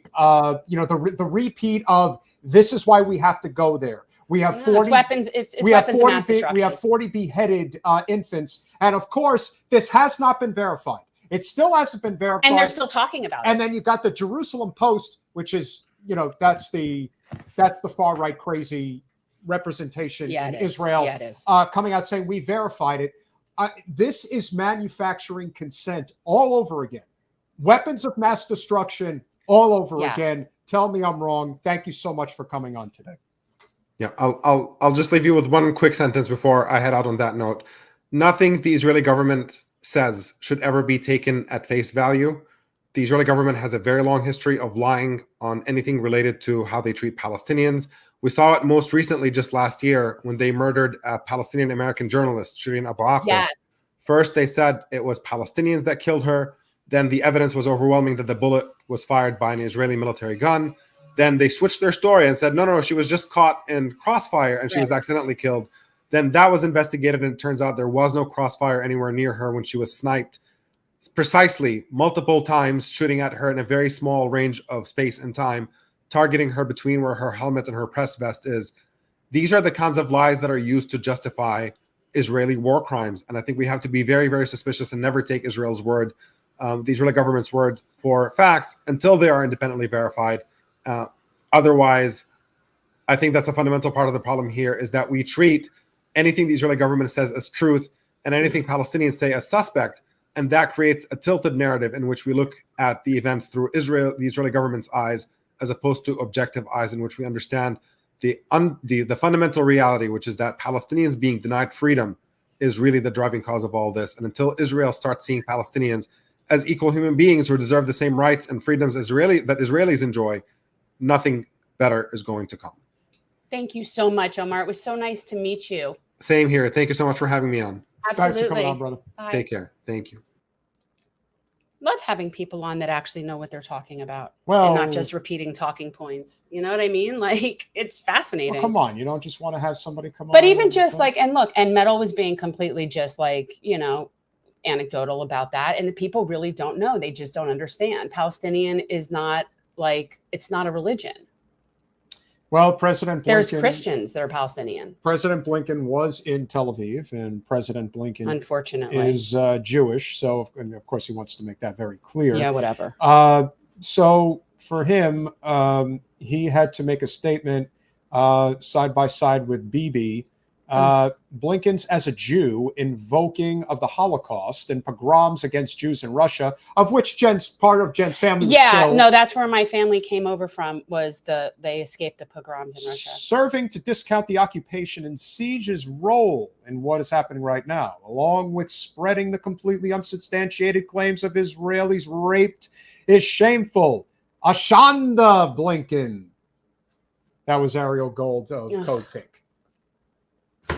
repeat of this is why we have to go there. We have 40 weapons. It's weapons of mass destruction. We have 40 beheaded infants, and of course, this has not been verified. It still hasn't been verified, and they're still talking about it. And then you got the Jerusalem Post, which is, that's the far right crazy representation in Israel, coming out saying we verified it. This is manufacturing consent all over again. Weapons of mass destruction all over again. Tell me I'm wrong. Thank you so much for coming on today. Yeah, I'll just leave you with one quick sentence before I head out on that note. Nothing the Israeli government says should ever be taken at face value. The Israeli government has a very long history of lying on anything related to how they treat Palestinians. We saw it most recently just last year when they murdered a Palestinian American journalist, Shireen Abu Akleh. Yes. First, they said it was Palestinians that killed her. Then the evidence was overwhelming that the bullet was fired by an Israeli military gun. Then they switched their story and said, no, she was just caught in crossfire and she was accidentally killed. Then that was investigated, and it turns out there was no crossfire anywhere near her when she was sniped. precisely multiple times, shooting at her in a very small range of space and time, targeting her between where her helmet and her press vest is. These are the kinds of lies that are used to justify Israeli war crimes. And I think we have to be very, very suspicious and never take Israel's word, the Israeli government's word, for facts until they are independently verified. Otherwise, I think that's a fundamental part of the problem here, is that we treat anything the Israeli government says as truth and anything Palestinians say as suspect. And that creates a tilted narrative in which we look at the events through the Israeli government's eyes, as opposed to objective eyes in which we understand the fundamental reality, which is that Palestinians being denied freedom is really the driving cause of all this. And until Israel starts seeing Palestinians as equal human beings who deserve the same rights and freedoms that Israelis enjoy, nothing better is going to come. Thank you so much, Omar. It was so nice to meet you. Same here. Thank you so much for having me on. Absolutely. Thanks for coming on, brother. Bye. Take care. Thank you. Love having people on that actually know what they're talking about. Well, and not just repeating talking points. You know what I mean? Like, it's fascinating. Well, come on. You don't just want to have somebody come on. But even just like, and look, and Metal was being completely just like, you know, anecdotal about that. And the people really don't know. They just don't understand. Palestinian is not like, it's not a religion. Well, President Blinken, there's Christians that are Palestinian. President Blinken was in Tel Aviv, and President Blinken, unfortunately, is Jewish. So, and of course, he wants to make that very clear. Yeah, whatever. So for him, he had to make a statement side by side with Bibi. Blinken's as a Jew invoking of the Holocaust and pogroms against Jews in Russia, of which part of Jen's family was killed. No, that's where my family came over from, was they escaped the pogroms in Russia. Serving to discount the occupation and siege's role in what is happening right now, along with spreading the completely unsubstantiated claims of Israelis raped, is shameful. Ashanda Blinken. That was Ariel Gold of Code Pink,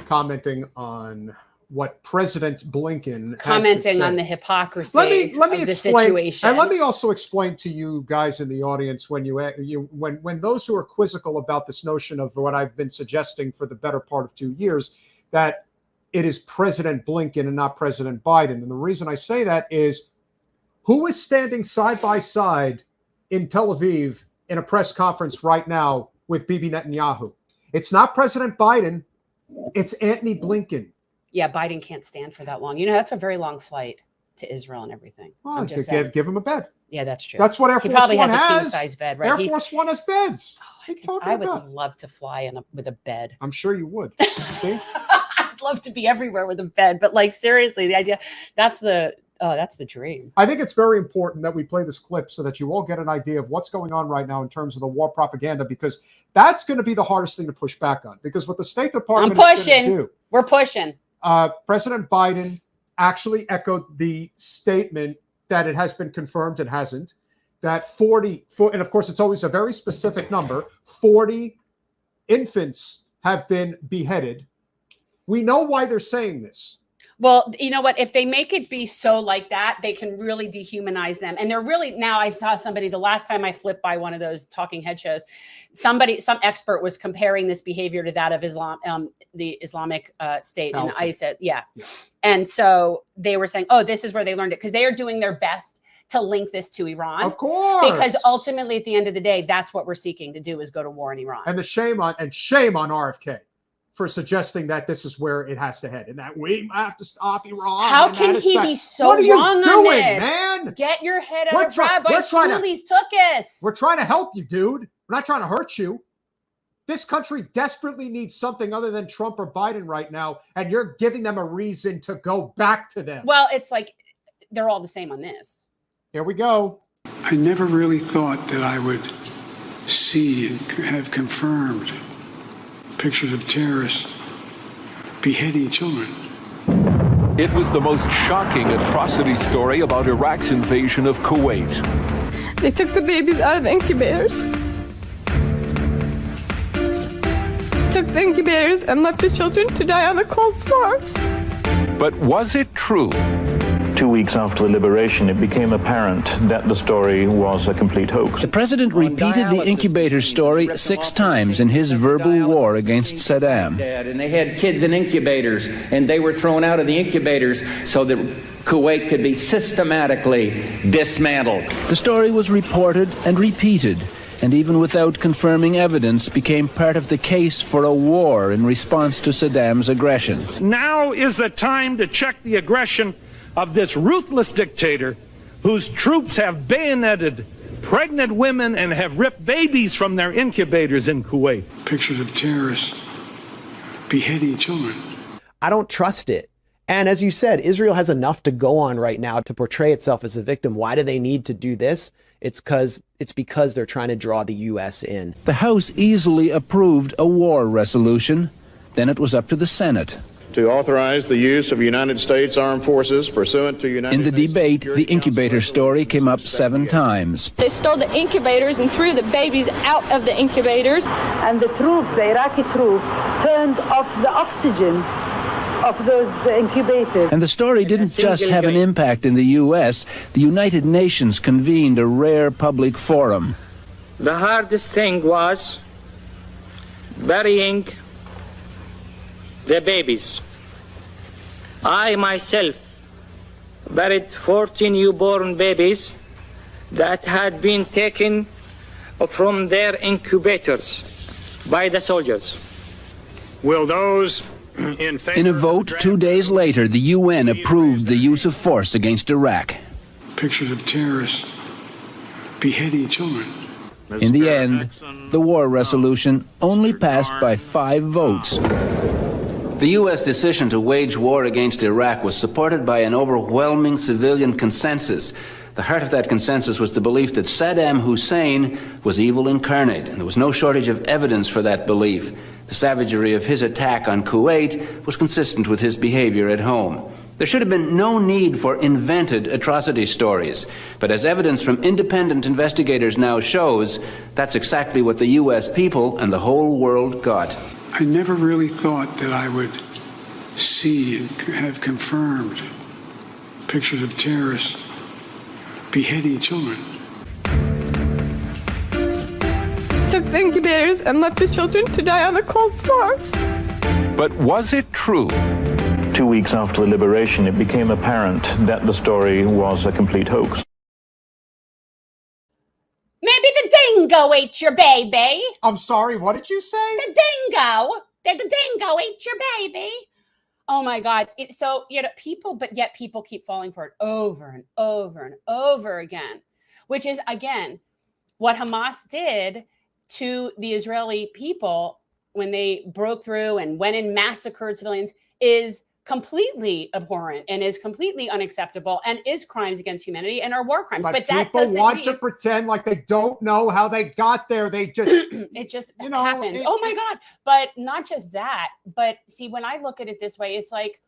commenting on what President Blinken commenting on the hypocrisy let me of explain, the situation. And let me also explain to you guys in the audience, when when those who are quizzical about this notion of what I've been suggesting for the better part of 2 years, that it is President Blinken and not President Biden. And the reason I say that is, who is standing side by side in Tel Aviv in a press conference right now with Bibi Netanyahu? It's not President Biden. It's Antony Blinken. Yeah, Biden can't stand for that long. You know, that's a very long flight to Israel and everything. Well, give him a bed. Yeah, that's true. That's what Air Force One has. He probably has a king-size bed, right? Air Force One has beds. I would love to fly with a bed. I'm sure you would. See? I'd love to be everywhere with a bed, but like, seriously, the idea, that's the dream. I think it's very important that we play this clip so that you all get an idea of what's going on right now in terms of the war propaganda, because that's going to be the hardest thing to push back on. Because what the State Department is going to do, we're pushing. President Biden actually echoed the statement that it has been confirmed, it hasn't, that 40, and of course it's always a very specific number, 40 infants have been beheaded. We know why they're saying this. Well, you know what? If they make it be so like that, they can really dehumanize them. And they're really, now I saw somebody, the last time I flipped by one of those talking head shows, some expert was comparing this behavior to that of Islam, the Islamic State and ISIS. Yeah. And so they were saying, oh, this is where they learned it, because they are doing their best to link this to Iran. Of course. Because ultimately, at the end of the day, that's what we're seeking to do, is go to war in Iran. And shame on RFK for suggesting that this is where it has to head, and that we have to stop Iran. How can he be so wrong on this? Man? Get your head out of Rabbi Shuli's tuchus. We're trying to help you, dude. We're not trying to hurt you. This country desperately needs something other than Trump or Biden right now, and you're giving them a reason to go back to them. Well, it's like they're all the same on this. Here we go. I never really thought that I would see and have confirmed pictures of terrorists beheading children. It was the most shocking atrocity story about Iraq's invasion of Kuwait. They took the babies out of the incubators. Took the incubators and left the children to die on the cold floor. But was it true? 2 weeks after the liberation, it became apparent that the story was a complete hoax. The president repeated the incubator story 6 times in his verbal war against Saddam. And they had kids in incubators, and they were thrown out of the incubators so that Kuwait could be systematically dismantled. The story was reported and repeated, and even without confirming evidence, became part of the case for a war in response to Saddam's aggression. Now is the time to check the aggression of this ruthless dictator whose troops have bayoneted pregnant women and have ripped babies from their incubators in Kuwait. Pictures of terrorists beheading children. I don't trust it. And as you said, Israel has enough to go on right now to portray itself as a victim. Why do they need to do this? It's because they're trying to draw the U.S. in. The House easily approved a war resolution. Then it was up to the Senate to authorize the use of United States armed forces pursuant to United States. In the debate, the incubator story came up 7 times. They stole the incubators and threw the babies out of the incubators. And the troops, the Iraqi troops, turned off the oxygen of those incubators. And the story didn't just have an impact in the U.S. The United Nations convened a rare public forum. The hardest thing was burying the babies. I myself buried 14 newborn babies that had been taken from their incubators by the soldiers. Will those in a vote 2 days later, the UN approved the use of force against Iraq. Pictures of terrorists beheading children. In the end, the war resolution only passed by 5 votes. The U.S. decision to wage war against Iraq was supported by an overwhelming civilian consensus. The heart of that consensus was the belief that Saddam Hussein was evil incarnate, and there was no shortage of evidence for that belief. The savagery of his attack on Kuwait was consistent with his behavior at home. There should have been no need for invented atrocity stories, but as evidence from independent investigators now shows, that's exactly what the U.S. people and the whole world got. I never really thought that I would see and have confirmed pictures of terrorists beheading children. Took the incubators and left the children to die on the cold floor. But was it true? 2 weeks after the liberation, it became apparent that the story was a complete hoax. Maybe the dingo ate your baby. I'm sorry, what did you say? The dingo. The dingo ate your baby. Oh my God. So, people keep falling for it over and over and over again, which is, again, what Hamas did to the Israeli people when they broke through and went and massacred civilians is completely abhorrent and is completely unacceptable and is crimes against humanity and are war crimes. But that people want to pretend like they don't know how they got there. They just it just happened. Oh my God. But not just that, but see, when I look at it this way, it's like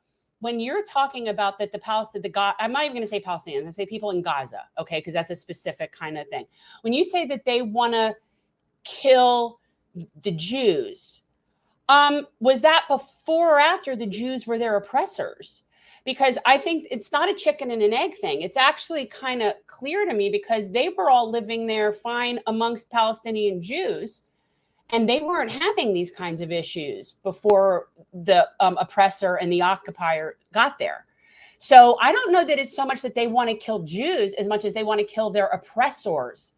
when you're talking about that I'm not even going to say Palestinians, I'm going to say people in Gaza, okay, because that's a specific kind of thing. When you say that they want to kill the Jews, was that before or after the Jews were their oppressors? Because I think it's not a chicken and an egg thing. It's actually kind of clear to me because they were all living there fine amongst Palestinian Jews, and they weren't having these kinds of issues before the oppressor and the occupier got there. So I don't know that it's so much that they want to kill Jews as much as they want to kill their oppressors.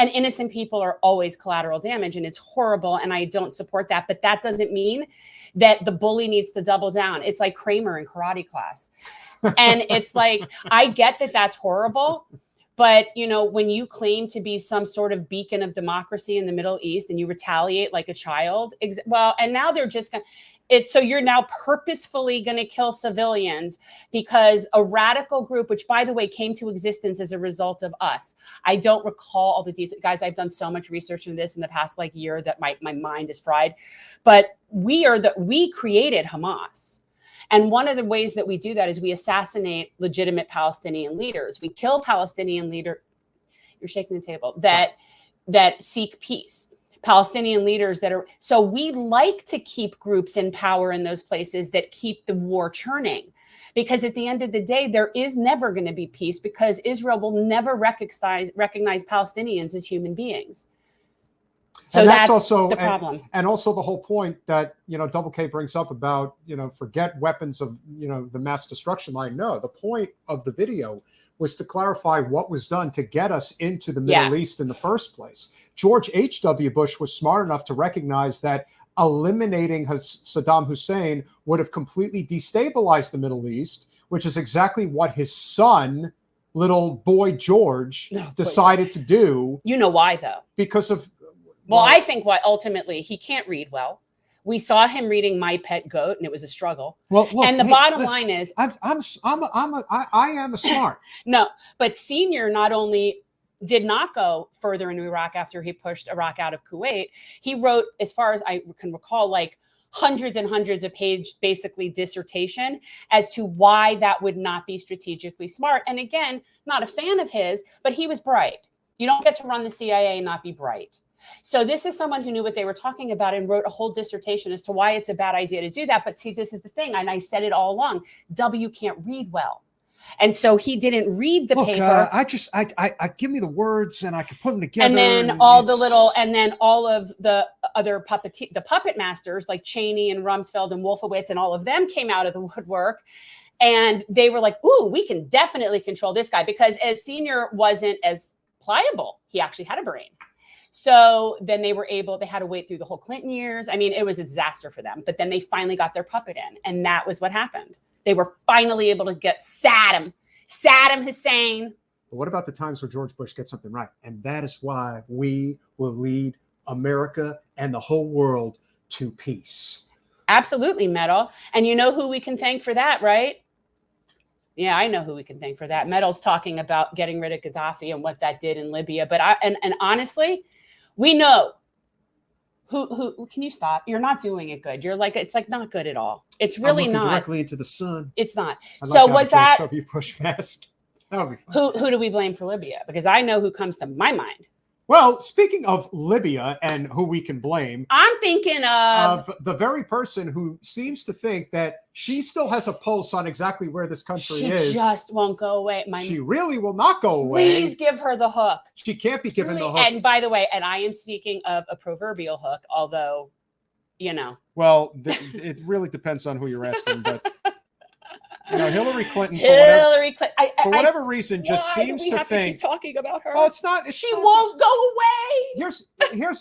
And innocent people are always collateral damage, and it's horrible, and I don't support that. But that doesn't mean that the bully needs to double down. It's like Kramer in karate class. And it's like, I get that that's horrible. But, when you claim to be some sort of beacon of democracy in the Middle East and you retaliate like a child, and now they're just going to, so you're now purposefully going to kill civilians because a radical group, which by the way, came to existence as a result of us. I don't recall all the details. Guys, I've done so much research into this in the past year that my mind is fried, but we created Hamas. And one of the ways that we do that is we assassinate legitimate Palestinian leaders. We kill Palestinian leaders. You're shaking the table that seek peace. Palestinian leaders so we like to keep groups in power in those places that keep the war churning. Because at the end of the day, there is never going to be peace because Israel will never recognize Palestinians as human beings. So that's also the problem. And also the whole point that, Double K brings up about, forget weapons of, the mass destruction line. No, the point of the video was to clarify what was done to get us into the Middle East in the first place. George H.W. Bush was smart enough to recognize that eliminating Saddam Hussein would have completely destabilized the Middle East, which is exactly what his son, little boy George, decided to do. You know why, though? Because of... Well, I think why ultimately he can't read well. We saw him reading My Pet Goat, and it was a struggle. Well, look, and the bottom line is, I am a smart. No, but Senior not only did not go further into Iraq after he pushed Iraq out of Kuwait, he wrote, as far as I can recall, like hundreds and hundreds of page, basically dissertation as to why that would not be strategically smart. And again, not a fan of his, but he was bright. You don't get to run the CIA and not be bright. So this is someone who knew what they were talking about and wrote a whole dissertation as to why it's a bad idea to do that. But see, this is the thing. And I said it all along. W can't read well. And so he didn't read the paper. I give me the words and I can put them together. And then all of the other puppet masters like Cheney and Rumsfeld and Wolfowitz and all of them came out of the woodwork. And they were like, ooh, we can definitely control this guy, because as Senior wasn't as pliable. He actually had a brain. So then they had to wait through the whole Clinton years. I mean, it was a disaster for them, but then they finally got their puppet in, and that was what happened. They were finally able to get Saddam Hussein. But what about the times where George Bush gets something right? And that is why we will lead America and the whole world to peace. Absolutely, Metal. And you know who we can thank for that, right? Yeah, I know who we can thank for that. Metal's talking about getting rid of Gaddafi and what that did in Libya. But honestly, we know who can you stop? You're not doing it good. It's like not good at all. It's really not. Directly into the sun. It's not. So was that you push fast? That would be fun. Who do we blame for Libya? Because I know who comes to my mind. Well, speaking of Libya and who we can blame, I'm thinking of the very person who seems to think that she still has a pulse on exactly where this country is. She just won't go away. She really will not go away. Please give her the hook. She can't be given the hook. And by the way, I am speaking of a proverbial hook, although, Well, it really depends on who you're asking, but... Hillary Clinton, for whatever reason, just seems to think. To keep talking about her. Well, it's not. She won't go away.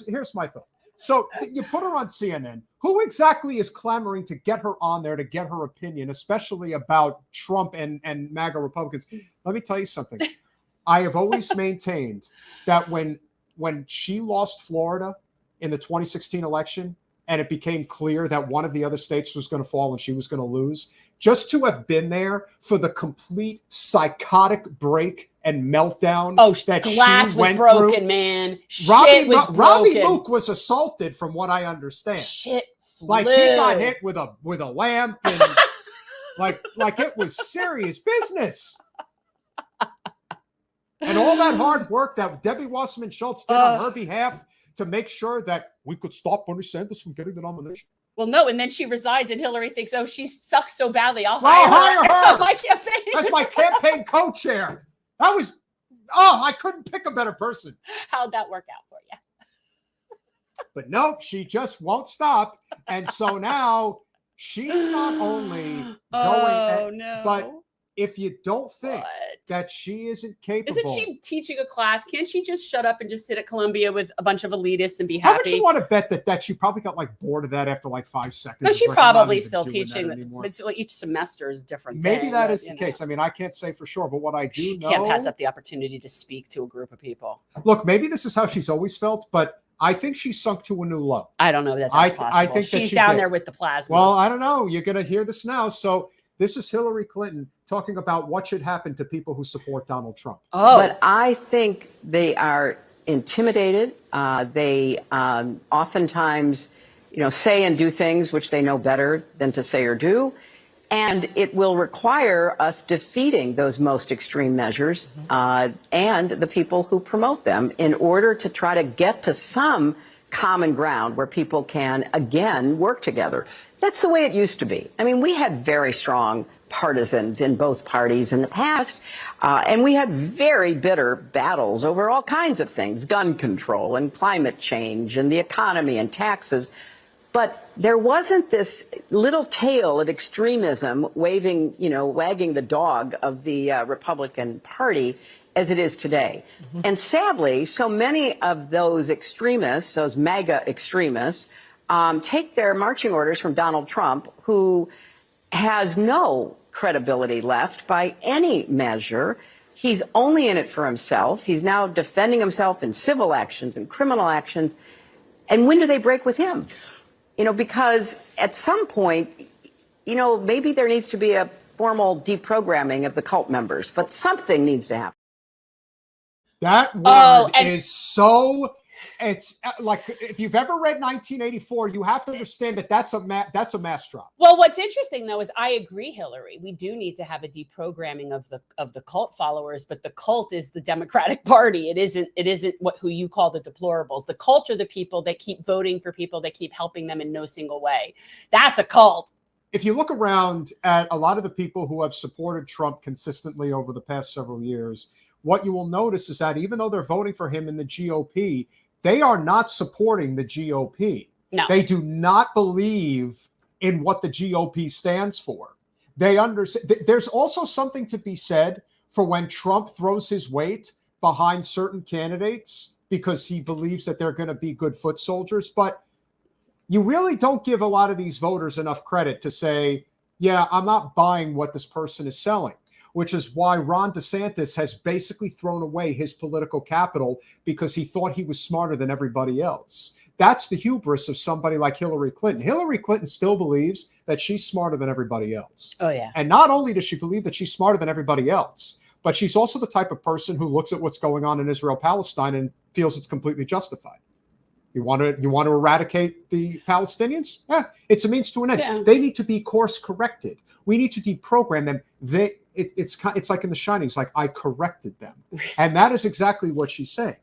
Here's my thought. So you put her on CNN. Who exactly is clamoring to get her on there to get her opinion, especially about Trump and MAGA Republicans? Let me tell you something. I have always maintained that when she lost Florida in the 2016 election, and it became clear that one of the other states was going to fall and she was going to lose, just to have been there for the complete psychotic break and meltdown that glass she went was broken, through. Man. Robbie Luke was assaulted, from what I understand. Shit flew. Like he got hit with a lamp, and like it was serious business. And all that hard work that Debbie Wasserman Schultz did on her behalf to make sure that we could stop Bernie Sanders from getting the nomination. Well, no, and then she resigns, and Hillary thinks, "Oh, she sucks so badly. I'll hire her. My campaign as my campaign co-chair." That was, I couldn't pick a better person. How'd that work out for you? But nope, she just won't stop, and so now she's not only going, but if you don't think that she isn't capable, isn't she teaching a class? Can't she just shut up and just sit at Columbia with a bunch of elitists and be happy? How much you want to bet that she probably got bored of that after 5 seconds? No, she's probably still teaching. But each semester is different. Maybe that is the case. I mean, I can't say for sure, but what I do know, can't pass up the opportunity to speak to a group of people. Look, maybe this is how she's always felt, but I think she's sunk to a new low. I don't know that that's possible. I think she's down there with the plasma. Well, I don't know. You're going to hear this now. So this is Hillary Clinton talking about what should happen to people who support Donald Trump. But I think they are intimidated. They oftentimes, say and do things which they know better than to say or do. And it will require us defeating those most extreme measures and the people who promote them in order to try to get to some common ground where people can, again, work together. That's the way it used to be. I mean, we had very strong partisans in both parties in the past, and we had very bitter battles over all kinds of things, gun control and climate change and the economy and taxes. But there wasn't this little tail of extremism wagging the dog of the Republican Party as it is today. Mm-hmm. And sadly, so many of those extremists, those MAGA extremists, take their marching orders from Donald Trump, who has no credibility left by any measure. He's only in it for himself. He's now defending himself in civil actions and criminal actions. And when do they break with him? Because at some point, maybe there needs to be a formal deprogramming of the cult members, but something needs to happen. That word is so... It's like, if you've ever read 1984, you have to understand that that's a mass drop. Well, what's interesting though is I agree, Hillary. We do need to have a deprogramming of the cult followers, but the cult is the Democratic Party. It isn't who you call the deplorables. The cult are the people that keep voting for people that keep helping them in no single way. That's a cult. If you look around at a lot of the people who have supported Trump consistently over the past several years, what you will notice is that even though they're voting for him in the GOP, they are not supporting the GOP. No. They do not believe in what the GOP stands for. They understand. There's also something to be said for when Trump throws his weight behind certain candidates because he believes that they're going to be good foot soldiers. But you really don't give a lot of these voters enough credit to say, yeah, I'm not buying what this person is selling. Which is why Ron DeSantis has basically thrown away his political capital because he thought he was smarter than everybody else. That's the hubris of somebody like Hillary Clinton. Hillary Clinton still believes that she's smarter than everybody else. Oh, yeah. And not only does she believe that she's smarter than everybody else, but she's also the type of person who looks at what's going on in Israel-Palestine and feels it's completely justified. You want to eradicate the Palestinians? It's a means to an end. Yeah. They need to be course corrected. We need to deprogram them. It's like in The Shining. It's like, I corrected them. And that is exactly what she's saying.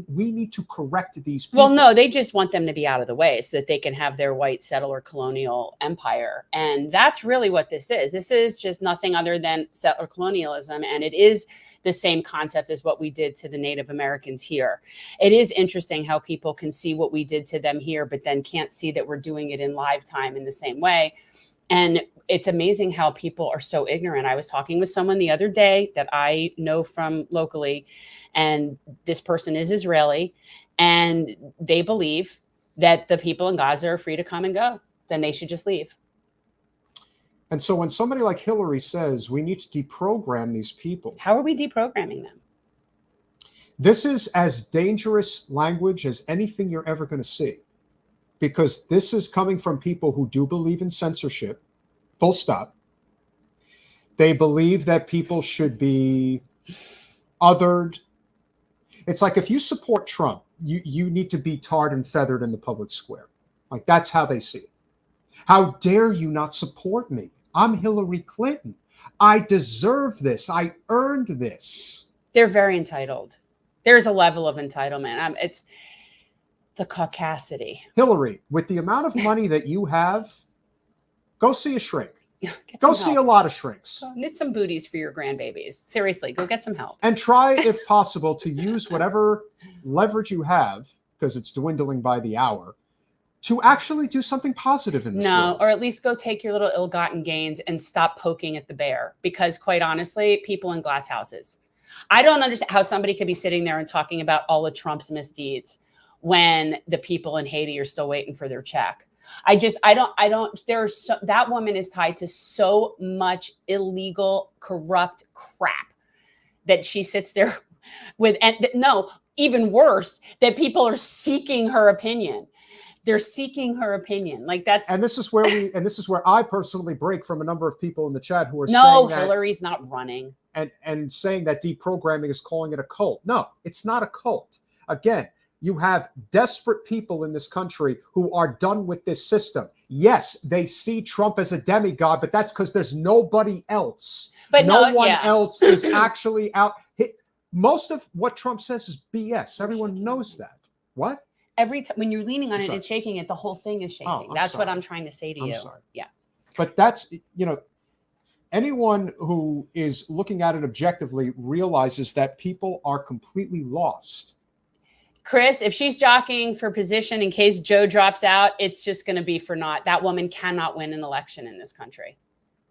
We need to correct these people. Well, no, they just want them to be out of the way so that they can have their white settler colonial empire. And that's really what this is. This is just nothing other than settler colonialism. And it is the same concept as what we did to the Native Americans here. It is interesting how people can see what we did to them here, but then can't see that we're doing it in live time in the same way. And it's amazing how people are so ignorant. I was talking with someone the other day that I know from locally, and this person is Israeli, and they believe that the people in Gaza are free to come and go. Then they should just leave. And so when somebody like Hillary says we need to deprogram these people. How are we deprogramming them? This is as dangerous language as anything you're ever going to see. Because this is coming from people who do believe in censorship, full stop. They believe that people should be othered. It's like if you support Trump, you need to be tarred and feathered in the public square. Like that's how they see it. How dare you not support me? I'm Hillary Clinton. I deserve this. I earned this. They're very entitled. There's a level of entitlement. It's the caucasity. Hillary, with the amount of money that you have, go see a shrink. Go see a lot of shrinks. Go knit some booties for your grandbabies. Seriously, go get some help. And try, if possible, to use whatever leverage you have, because it's dwindling by the hour, to actually do something positive in this world. Or at least go take your little ill-gotten gains and stop poking at the bear. Because quite honestly, people in glass houses. I don't understand how somebody could be sitting there and talking about all of Trump's misdeeds when the people in Haiti are still waiting for their check. I don't, that woman is tied to so much illegal, corrupt crap that she sits there with, and no, even worse, that people are seeking her opinion. They're seeking her opinion. Like that's, and this is where I personally break from a number of people in the chat who are saying that Hillary's not running and saying that deprogramming is calling it a cult. No, it's not a cult. Again, you have desperate people in this country who are done with this system. Yes, they see Trump as a demigod, but that's because there's nobody else. But no one else is actually out. Most of what Trump says is BS. Everyone knows that. What? Every time when you're leaning on it and shaking it, the whole thing is shaking. That's what I'm trying to say to you. Sorry. Yeah. But that's, anyone who is looking at it objectively realizes that people are completely lost. Chris, if she's jockeying for position in case Joe drops out, it's just going to be for naught. That woman cannot win an election in this country.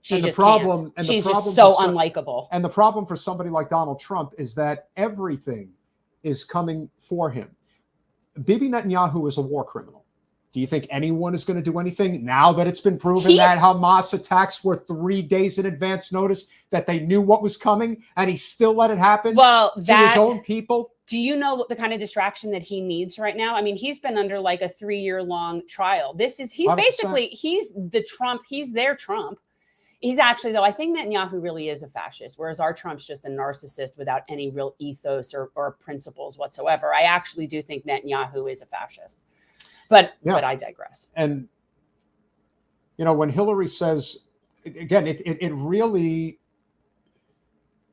She's just so unlikable. And the problem for somebody like Donald Trump is that everything is coming for him. Bibi Netanyahu is a war criminal. Do you think anyone is going to do anything now that it's been proven that Hamas attacks were 3 days in advance notice, that they knew what was coming, and he still let it happen to his own people? Do you know what the kind of distraction that he needs right now? I mean, he's been under like a 3-year-long trial. He's 100%. He's the Trump. He's their Trump. He's actually, though, I think Netanyahu really is a fascist, whereas our Trump's just a narcissist without any real ethos or principles whatsoever. I actually do think Netanyahu is a fascist. But I digress. And, when Hillary says, again, it really,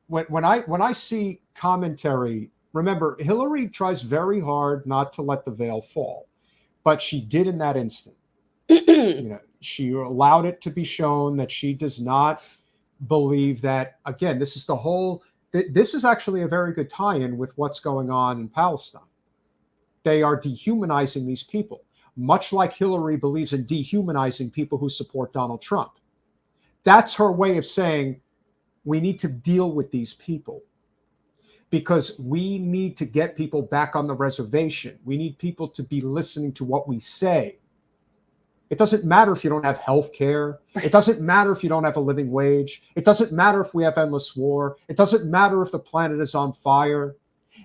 when I see commentary, remember, Hillary tries very hard not to let the veil fall, but she did in that instant. She allowed it to be shown that she does not believe that, again, this is actually a very good tie-in with what's going on in Palestine. They are dehumanizing these people, much like Hillary believes in dehumanizing people who support Donald Trump. That's her way of saying we need to deal with these people because we need to get people back on the reservation. We need people to be listening to what we say. It doesn't matter if you don't have health care. It doesn't matter if you don't have a living wage. It doesn't matter if we have endless war. It doesn't matter if the planet is on fire.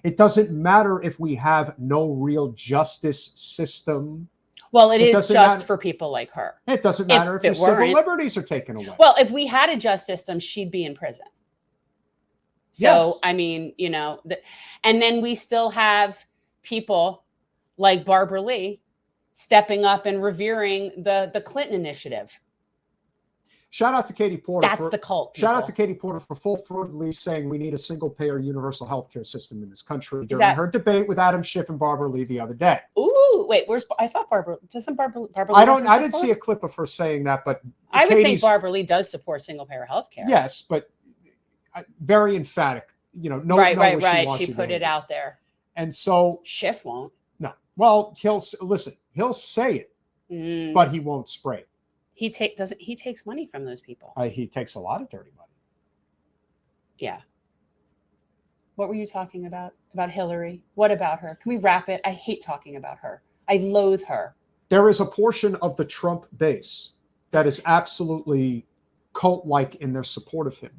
It doesn't matter if we have no real justice system. Well, it is just for people like her. It doesn't matter if your civil liberties are taken away. Well, if we had a just system, she'd be in prison. So, yes. I mean, and then we still have people like Barbara Lee stepping up and revering the Clinton initiative. Shout out to Katie Porter. That's the cult. Shout out to Katie Porter for full-throatedly saying we need a single-payer universal healthcare system in this country during her debate with Adam Schiff and Barbara Lee the other day. Ooh, wait, I thought Barbara I didn't see a clip of her saying that, but I would think Barbara Lee does support single-payer healthcare. Yes, but very emphatic. Right. She put it out there, and so Schiff won't. No, well, he'll say it, but he won't spray it. He takes money from those people. He takes a lot of dirty money. Yeah. What were you talking about? About Hillary? What about her? Can we wrap it? I hate talking about her. I loathe her. There is a portion of the Trump base that is absolutely cult-like in their support of him.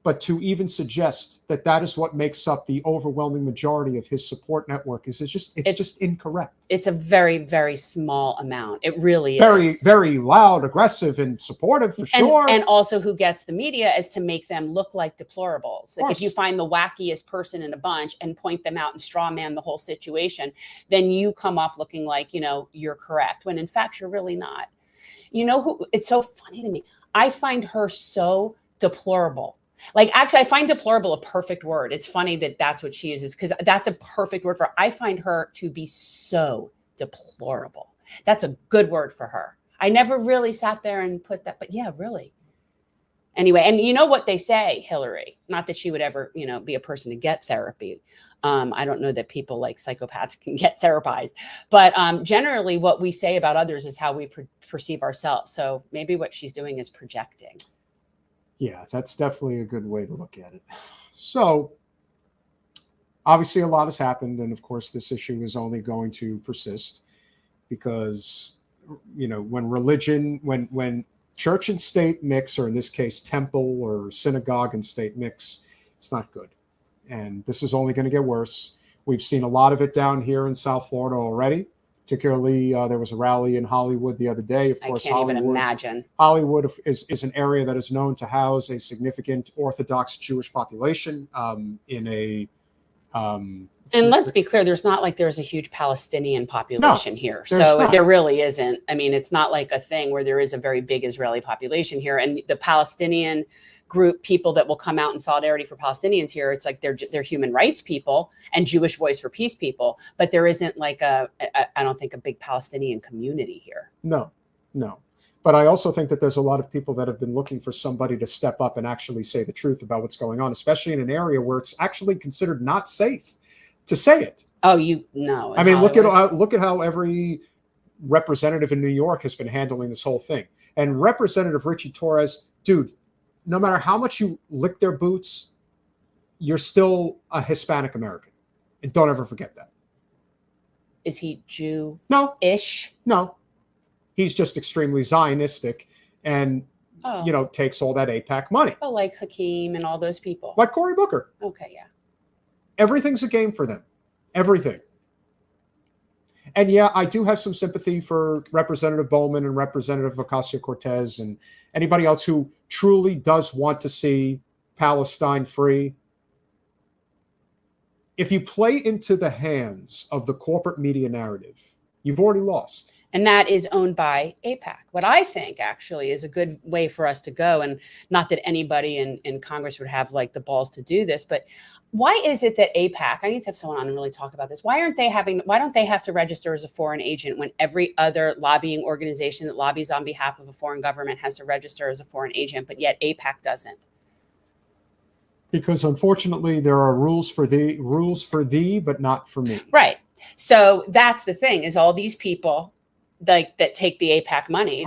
But to even suggest that is what makes up the overwhelming majority of his support network is just incorrect. It's a very, very small amount. It really is. Very, very loud, aggressive, and supportive for sure. And also who gets the media is to make them look like deplorables. Like if you find the wackiest person in a bunch and point them out and straw man the whole situation, then you come off looking like, you're correct, when in fact you're really not. It's so funny to me. I find her so deplorable. Like, actually, I find deplorable a perfect word. It's funny that that's what she uses because that's a perfect word for her. I find her to be so deplorable. That's a good word for her. I never really sat there and put that, but yeah, really. Anyway, and you know what they say, Hillary, not that she would ever, be a person to get therapy. I don't know that people like psychopaths can get therapized, but generally what we say about others is how we perceive ourselves. So maybe what she's doing is projecting. Yeah, that's definitely a good way to look at it. So obviously a lot has happened. And of course, this issue is only going to persist because, when church and state mix, or in this case, temple or synagogue and state mix, it's not good. And this is only going to get worse. We've seen a lot of it down here in South Florida already. Particularly, there was a rally in Hollywood the other day. Of course, I can't even imagine. Hollywood is an area that is known to house a significant Orthodox Jewish population and let's be clear, there's not like there's a huge Palestinian population here. So there really isn't. I mean, it's not like a thing where there is a very big Israeli population here. And the Palestinian group, people that will come out in solidarity for Palestinians here, it's like they're human rights people and Jewish Voice for Peace people. But there isn't like I don't think a big Palestinian community here. No, No. But I also think that there's a lot of people that have been looking for somebody to step up and actually say the truth about what's going on, especially in an area where it's actually considered not safe to say it. Oh, you know. I mean, look at how every representative in New York has been handling this whole thing. And Representative Richie Torres, dude, no matter how much you lick their boots, you're still a Hispanic American. And don't ever forget that. Is he Jew? No-ish. No. He's just extremely Zionistic and, takes all that AIPAC money. Oh, like Hakeem and all those people. Like Cory Booker. Okay, yeah. Everything's a game for them. Everything. And yeah, I do have some sympathy for Representative Bowman and Representative Ocasio-Cortez and anybody else who truly does want to see Palestine free. If you play into the hands of the corporate media narrative, you've already lost. And that is owned by AIPAC. What I think actually is a good way for us to go, and not that anybody in Congress would have like the balls to do this, but why is it that AIPAC, I need to have someone on and really talk about this. Why don't they have to register as a foreign agent when every other lobbying organization that lobbies on behalf of a foreign government has to register as a foreign agent, but yet AIPAC doesn't? Because unfortunately there are rules for thee, but not for me. Right. So that's the thing, is all these people like that take the AIPAC money,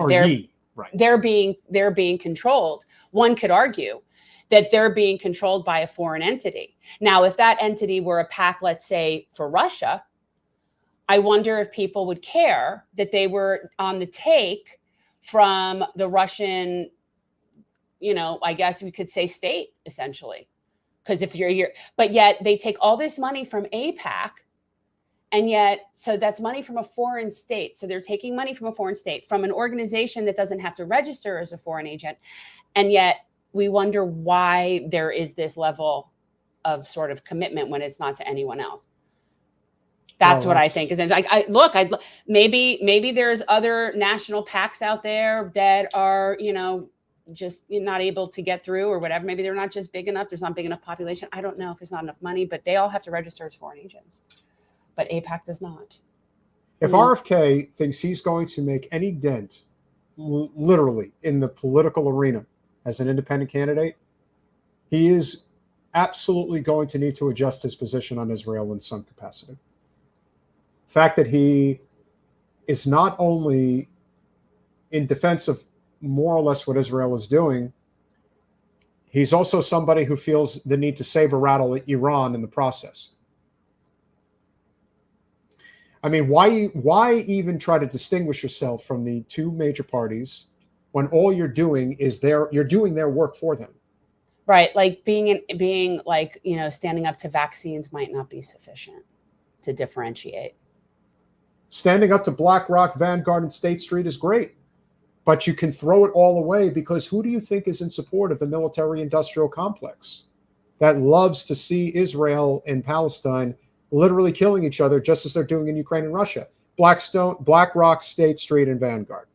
they're being controlled. One could argue that they're being controlled by a foreign entity. Now, if that entity were a PAC, let's say for Russia, I wonder if people would care that they were on the take from the Russian, I guess we could say state, essentially. Because if you're here, but yet they take all this money from AIPAC. And yet, so that's money from a foreign state. So they're taking money from a foreign state, from an organization that doesn't have to register as a foreign agent. And yet we wonder why there is this level of sort of commitment when it's not to anyone else. That's what I think. Is like, maybe there's other national PACs out there that are, just not able to get through or whatever. Maybe they're not just big enough. There's not big enough population. I don't know if it's not enough money, but they all have to register as foreign agents. But AIPAC does not. If RFK thinks he's going to make any dent, literally, in the political arena as an independent candidate, he is absolutely going to need to adjust his position on Israel in some capacity. The fact that he is not only in defense of more or less what Israel is doing, he's also somebody who feels the need to saber rattle Iran in the process. I mean, why even try to distinguish yourself from the two major parties when all you're doing is you're doing their work for them? Right. Like being like, standing up to vaccines might not be sufficient to differentiate. Standing up to BlackRock, Vanguard, and State Street is great, but you can throw it all away because who do you think is in support of the military-industrial complex that loves to see Israel and Palestine literally killing each other just as they're doing in Ukraine and Russia? BlackRock, State Street, and Vanguard.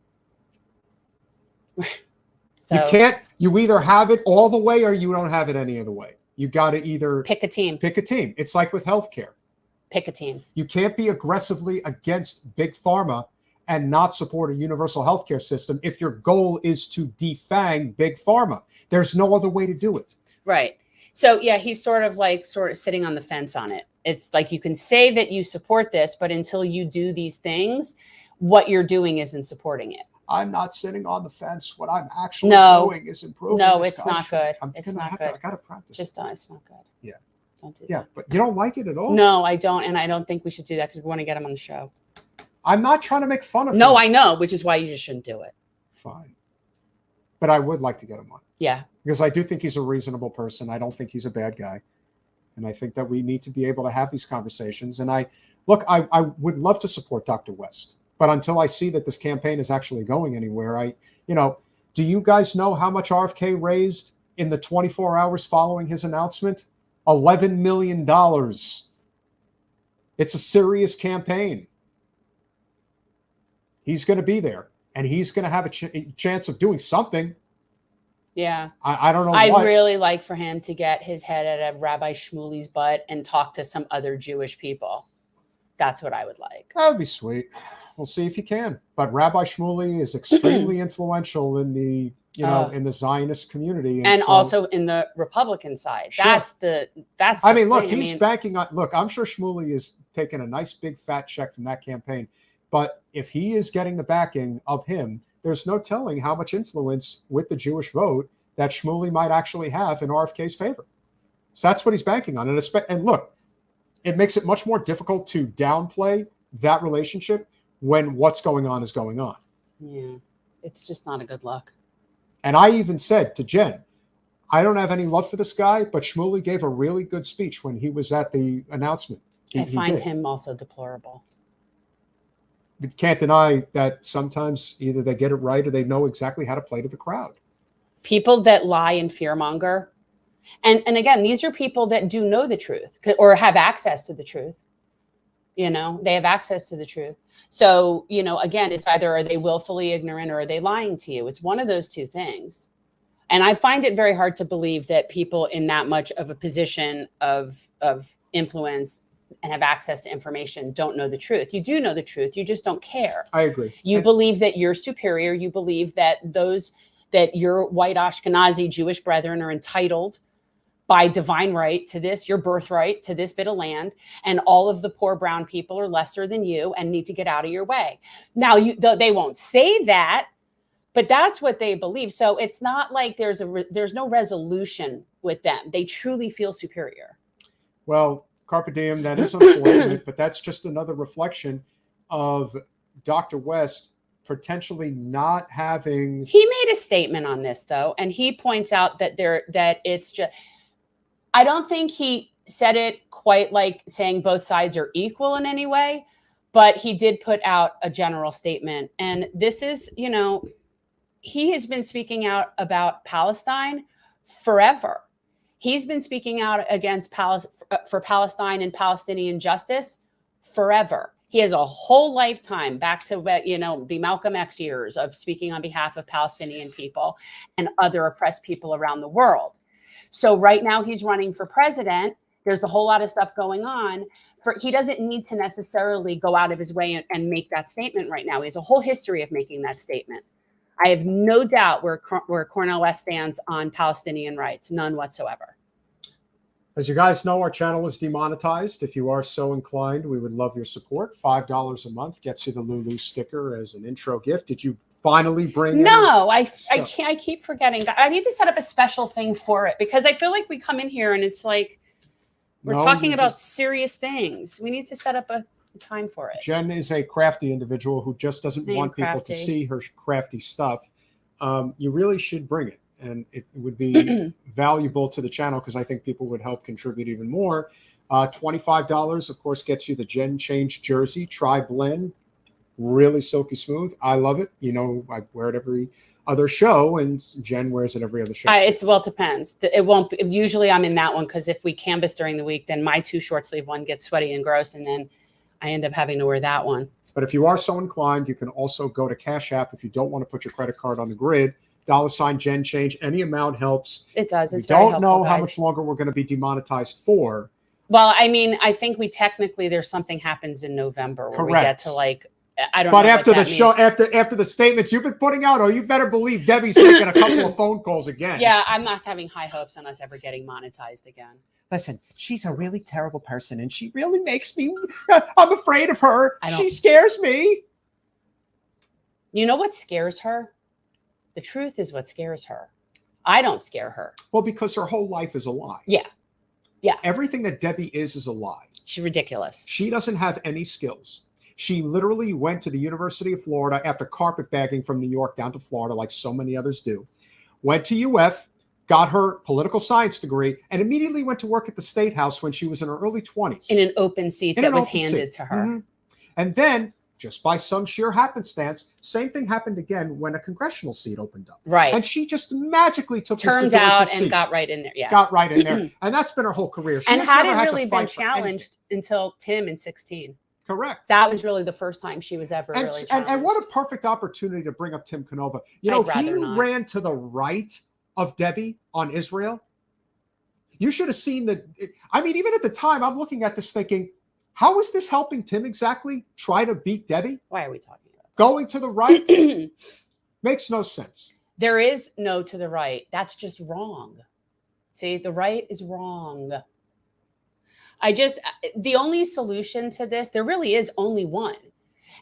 So you either have it all the way or you don't have it any other way. You got to either pick a team. It's like with healthcare. Pick a team. You can't be aggressively against big pharma and not support a universal healthcare system if your goal is to defang big pharma. There's no other way to do it. Right. So yeah, he's sort of sitting on the fence on it. It's like you can say that you support this, but until you do these things, what you're doing isn't supporting it. I'm not sitting on the fence. What I'm actually doing is improving. No, this it's country. not good. It's not good. I got to practice. It's not good. Yeah. Don't do that. Yeah, but you don't like it at all? No, I don't. And I don't think we should do that because we want to get him on the show. I'm not trying to make fun of him. No, I know, which is why you just shouldn't do it. Fine. But I would like to get him on. Yeah. Because I do think he's a reasonable person. I don't think he's a bad guy. And I think that we need to be able to have these conversations. And I would love to support Dr. West. But until I see that this campaign is actually going anywhere, do you guys know how much RFK raised in the 24 hours following his announcement? $11 million. It's a serious campaign. He's going to be there, and he's going to have a chance of doing something. Yeah. I don't know. I'd really like for him to get his head out of Rabbi Shmuley's butt and talk to some other Jewish people. That's what I would like. That would be sweet. We'll see if he can. But Rabbi Shmuley is extremely influential in the, in the Zionist community. And so, also in the Republican side. Sure. That's I mean, look, thing. he's banking on, look, I'm sure Shmuley is taking a nice big fat check from that campaign. But if he is getting the backing of him, there's no telling how much influence with the Jewish vote that Shmuley might actually have in RFK's favor. So that's what he's banking on. And look, it makes it much more difficult to downplay that relationship when what's going on is going on. Yeah, it's just not a good look. And I even said to Jen, I don't have any love for this guy, but Shmuley gave a really good speech when he was at the announcement. I find him also deplorable. You can't deny that sometimes either they get it right or they know exactly how to play to the crowd. People that lie and fearmonger. And again, these are people that do know the truth or have access to the truth. They have access to the truth. So, again, it's either are they willfully ignorant or are they lying to you? It's one of those two things. And I find it very hard to believe that people in that much of a position of influence and have access to information don't know the truth. You do know the truth. You just don't care. I agree. You believe that you're superior. You believe that your white Ashkenazi Jewish brethren are entitled by divine right to this, your birthright to this bit of land, and all of the poor brown people are lesser than you and need to get out of your way. Now, they won't say that, but that's what they believe. So it's not like there's no resolution with them. They truly feel superior. Well, carpe diem, that is unfortunate, but that's just another reflection of Dr. West potentially not having. He made a statement on this, though, and he points out that it's just. I don't think he said it quite like saying both sides are equal in any way, but he did put out a general statement. And this is, he has been speaking out about Palestine forever. He's been speaking out against for Palestine and Palestinian justice forever. He has a whole lifetime back to, the Malcolm X years of speaking on behalf of Palestinian people and other oppressed people around the world. So right now he's running for president. There's a whole lot of stuff going on. He doesn't need to necessarily go out of his way and make that statement right now. He has a whole history of making that statement. I have no doubt where Cornel West stands on Palestinian rights, none whatsoever. As you guys know, our channel is demonetized. If you are so inclined, we would love your support. $5 a month gets you the Lulu sticker as an intro gift. Did you finally bring? No, I can't. I keep forgetting. I need to set up a special thing for it because I feel like we come in here and it's like we're talking about serious things. We need to set up a time for it. Jen is a crafty individual who just doesn't want people to see her crafty stuff. You really should bring it, and it would be valuable to the channel because I think people would help contribute even more. $25, of course, gets you the Jen Change jersey, tri-blend. Really silky smooth. I love it. I wear it every other show, and Jen wears it every other show. It depends. It won't. Usually, I'm in that one because if we canvas during the week, then my 2 short sleeve one gets sweaty and gross, and then I end up having to wear that one. But if you are so inclined, you can also go to Cash App if you don't want to put your credit card on the grid. $ Jen Change. Any amount helps. It does. It's we don't know how much longer we're going to be demonetized for. Well, I mean, I think there's something happens in November where Correct. We get to I don't but know. But after the show, after the statements you've been putting out, you better believe Debbie's taking a couple of phone calls again. Yeah, I'm not having high hopes on us ever getting monetized again. Listen, she's a really terrible person, and she really makes me. I'm afraid of her. She scares me. You know what scares her? The truth is what scares her. I don't scare her. Well, because her whole life is a lie. Yeah. Everything that Debbie is a lie. She's ridiculous. She doesn't have any skills. She literally went to the University of Florida after carpetbagging from New York down to Florida, like so many others do. Went to UF, got her political science degree, and immediately went to work at the State House when she was in her early 20s. In an open seat that was handed to her. Mm-hmm. And then, just by some sheer happenstance, same thing happened again when a congressional seat opened up. Right. And she just magically turned out and got right in there. Yeah. Got right in there. And that's been her whole career. She and hadn't had really been challenged until Tim in 2016. Correct. That was really the first time she was ever really challenged. And what a perfect opportunity to bring up Tim Canova. He ran to the right of Debbie on Israel. You should have seen even at the time, I'm looking at this thinking, How is this helping Tim exactly? Try to beat Debbie? Why are we talking about that? Going to the right makes no sense. There is no to the right. That's just wrong. See, the right is wrong. The only solution to this, there really is only one.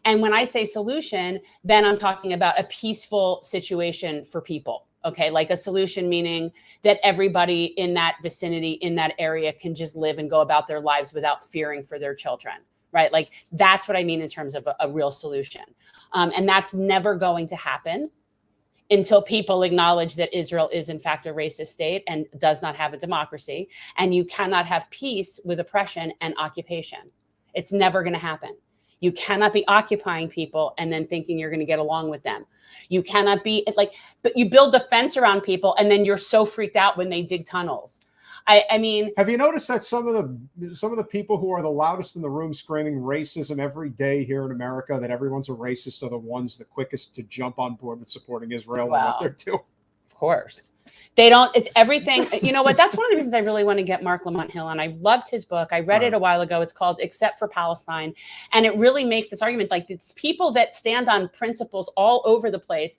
And when I say solution, then I'm talking about a peaceful situation for people. Okay, like a solution meaning that everybody in that vicinity, in that area can just live and go about their lives without fearing for their children, right? Like that's what I mean in terms of a real solution. And that's never going to happen until people acknowledge that Israel is in fact a racist state and does not have a democracy. And you cannot have peace with oppression and occupation. It's never going to happen. You cannot be occupying people and then thinking you're going to get along with them. You cannot be but you build a fence around people and then you're so freaked out when they dig tunnels. I mean, have you noticed that some of the people who are the loudest in the room screaming racism every day here in America, that everyone's a racist, are the ones the quickest to jump on board with supporting Israel and what they're doing? Of course. They don't, it's everything. You know what? That's one of the reasons I really want to get Mark Lamont Hill on. I loved his book. I read it a while ago. It's called Except for Palestine. And it really makes this argument, like it's people that stand on principles all over the place,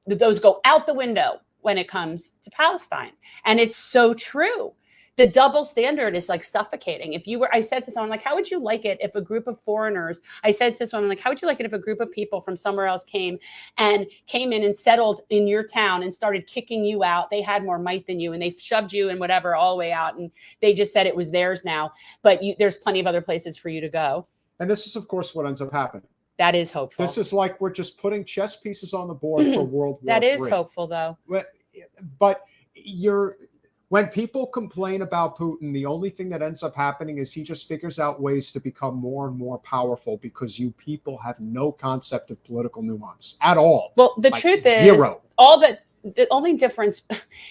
those go out the window when it comes to Palestine. And it's so true. The double standard is like suffocating. I said to someone, like, how would you like it if a group of foreigners, I said to someone, like, how would you like it if a group of people from somewhere else came in and settled in your town and started kicking you out? They had more might than you and they shoved you and whatever all the way out. And they just said it was theirs now, but there's plenty of other places for you to go. And this is, of course, what ends up happening. That is hopeful. This is like we're just putting chess pieces on the board for World War III. That is hopeful, though. But when people complain about Putin, the only thing that ends up happening is he just figures out ways to become more and more powerful because you people have no concept of political nuance at all. Well, the truth is, zero. The only difference,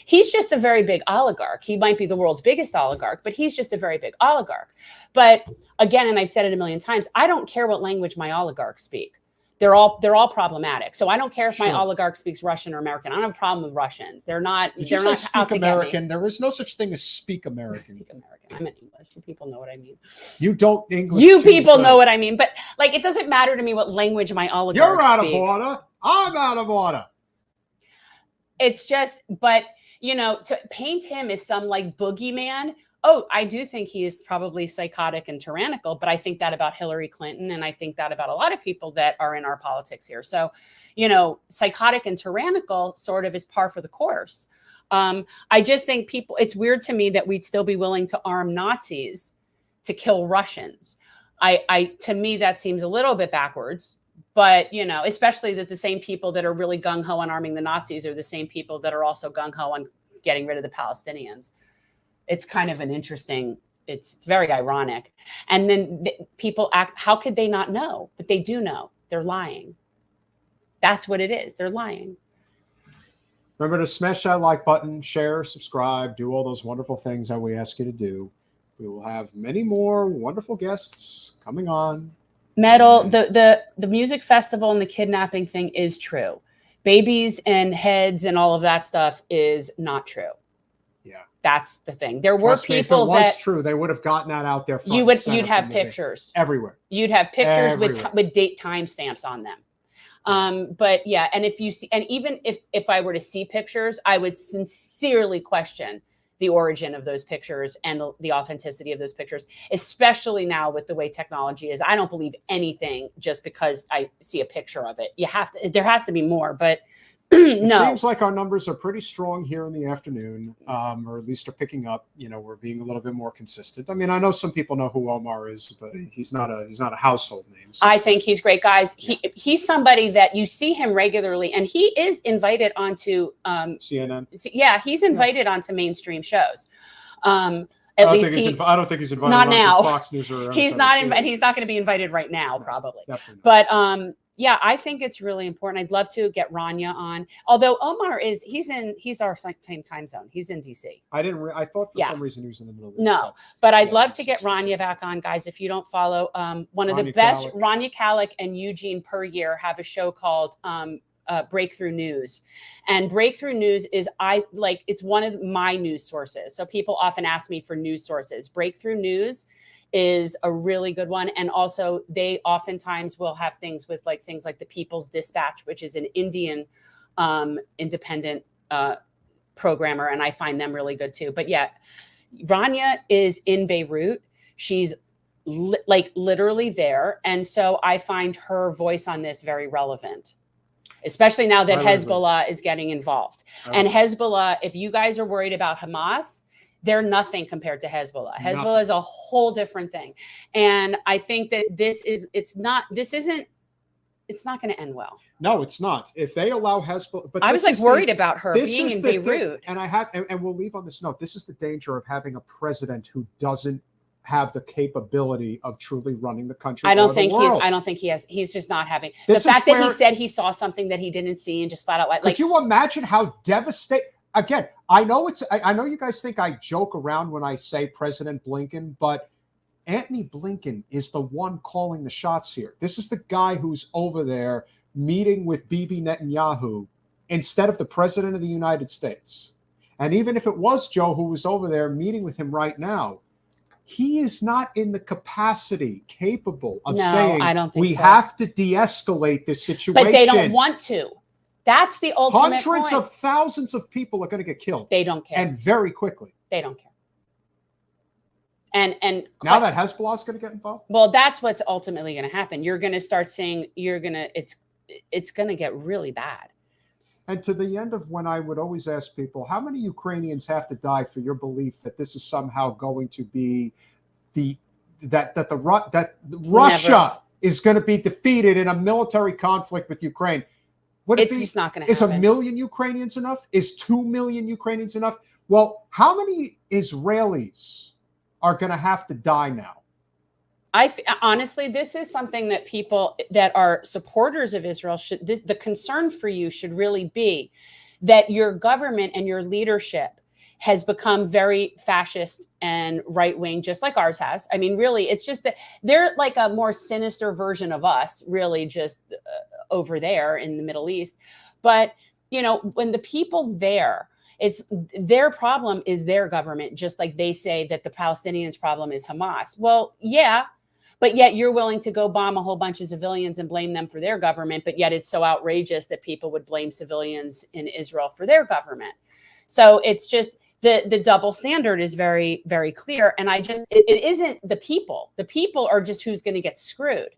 he's just a very big oligarch. He might be the world's biggest oligarch, but he's just a very big oligarch. But again, and I've said it a million times, I don't care what language my oligarchs speak. They're all problematic. So I don't care if my oligarch speaks Russian or American. I don't have a problem with Russians. They're not. Did you say speak American? There is no such thing as speak American. Speak American. I'm in English. You people know what I mean. You don't English. You people know what I mean. But like, it doesn't matter to me what language my oligarchs speak. You're out of order. I'm out of order. It's just, but to paint him as some like boogeyman. Oh, I do think he is probably psychotic and tyrannical, but I think that about Hillary Clinton. And I think that about a lot of people that are in our politics here. So, psychotic and tyrannical sort of is par for the course. I just think it's weird to me that we'd still be willing to arm Nazis to kill Russians. To me, that seems a little bit backwards, but, especially that the same people that are really gung-ho on arming the Nazis are the same people that are also gung-ho on getting rid of the Palestinians. It's kind of it's very ironic. And then people act, how could they not know? But they do know. They're lying. That's what it is. They're lying. Remember to smash that like button, share, subscribe, do all those wonderful things that we ask you to do. We will have many more wonderful guests coming on. Metal, the music festival and the kidnapping thing is true. Babies and heads and all of that stuff is not true. Yeah. That's the thing. There were people that, if it was true, they would have gotten that out there. You'd have pictures everywhere. You'd have pictures with date timestamps on them. But yeah, and if you see, and even if I were to see pictures, I would sincerely question the origin of those pictures and the authenticity of those pictures, especially now with the way technology is. I don't believe anything just because I see a picture of it. There has to be more, but It seems like our numbers are pretty strong here in the afternoon, or at least are picking up. We're being a little bit more consistent. I mean, I know some people know who Omar is, but he's not a household name. So. I think he's great, guys. He's somebody that you see him regularly, and he is invited onto CNN. Yeah, he's invited onto mainstream shows. I don't think he's invited. Not now. Fox News or he's not. He's not going to be invited right now, probably. But yeah, I think it's really important. I'd love to get Rania on. Although Omar he's our same time zone. He's in DC. I thought for some reason he was in the middle of this. No, but I'd love to get Rania back on, guys. If you don't follow, one of the best, Rania Kalik and Eugene Perrier have a show called Breakthrough News, and Breakthrough News is it's one of my news sources. So people often ask me for news sources. Breakthrough News is a really good one. And also they oftentimes will have things with like things like the People's Dispatch, which is an Indian independent programmer. And I find them really good too. But yeah, Rania is in Beirut. She's literally there. And so I find her voice on this very relevant, especially now that Hezbollah is getting involved. And Hezbollah, if you guys are worried about Hamas, they're nothing compared to Hezbollah. Hezbollah is a whole different thing. And I think that it's not going to end well. No, it's not. If they allow Hezbollah, but I was like worried about her being in Beirut. And we'll leave on this note. This is the danger of having a president who doesn't have the capability of truly running the country. I don't think he has. He's just not having the fact that he said he saw something that he didn't see and just flat out like. Could you imagine how devastating? Again, I know you guys think I joke around when I say President Blinken, but Antony Blinken is the one calling the shots here. This is the guy who's over there meeting with Bibi Netanyahu instead of the president of the United States. And even if it was Joe who was over there meeting with him right now, he is not in the capacity capable of saying, I don't think we have to de-escalate this situation. But they don't want to. That's the ultimate Hundreds point. of thousands of people are going to get killed. They don't care. And very quickly. They don't care. And now that Hezbollah is going to get involved? Well, that's what's ultimately going to happen. You're going to start seeing, it's going to get really bad. And to the end of when I would always ask people, how many Ukrainians have to die for your belief that this is somehow going to be Russia is going to be defeated in a military conflict with Ukraine? It's just not going to happen. Is 1 million Ukrainians enough? Is 2 million Ukrainians enough? Well, how many Israelis are going to have to die now? Honestly, this is something that people that are supporters of Israel the concern for you should really be that your government and your leadership has become very fascist and right-wing, just like ours has. I mean, really, it's just that they're like a more sinister version of us, really just over there in the Middle East. But, when the people there, it's their problem is their government, just like they say that the Palestinians' problem is Hamas. Well, yeah, but yet you're willing to go bomb a whole bunch of civilians and blame them for their government. But yet it's so outrageous that people would blame civilians in Israel for their government. So it's just the double standard is very, very clear. And it isn't the people. The people are just who's going to get screwed.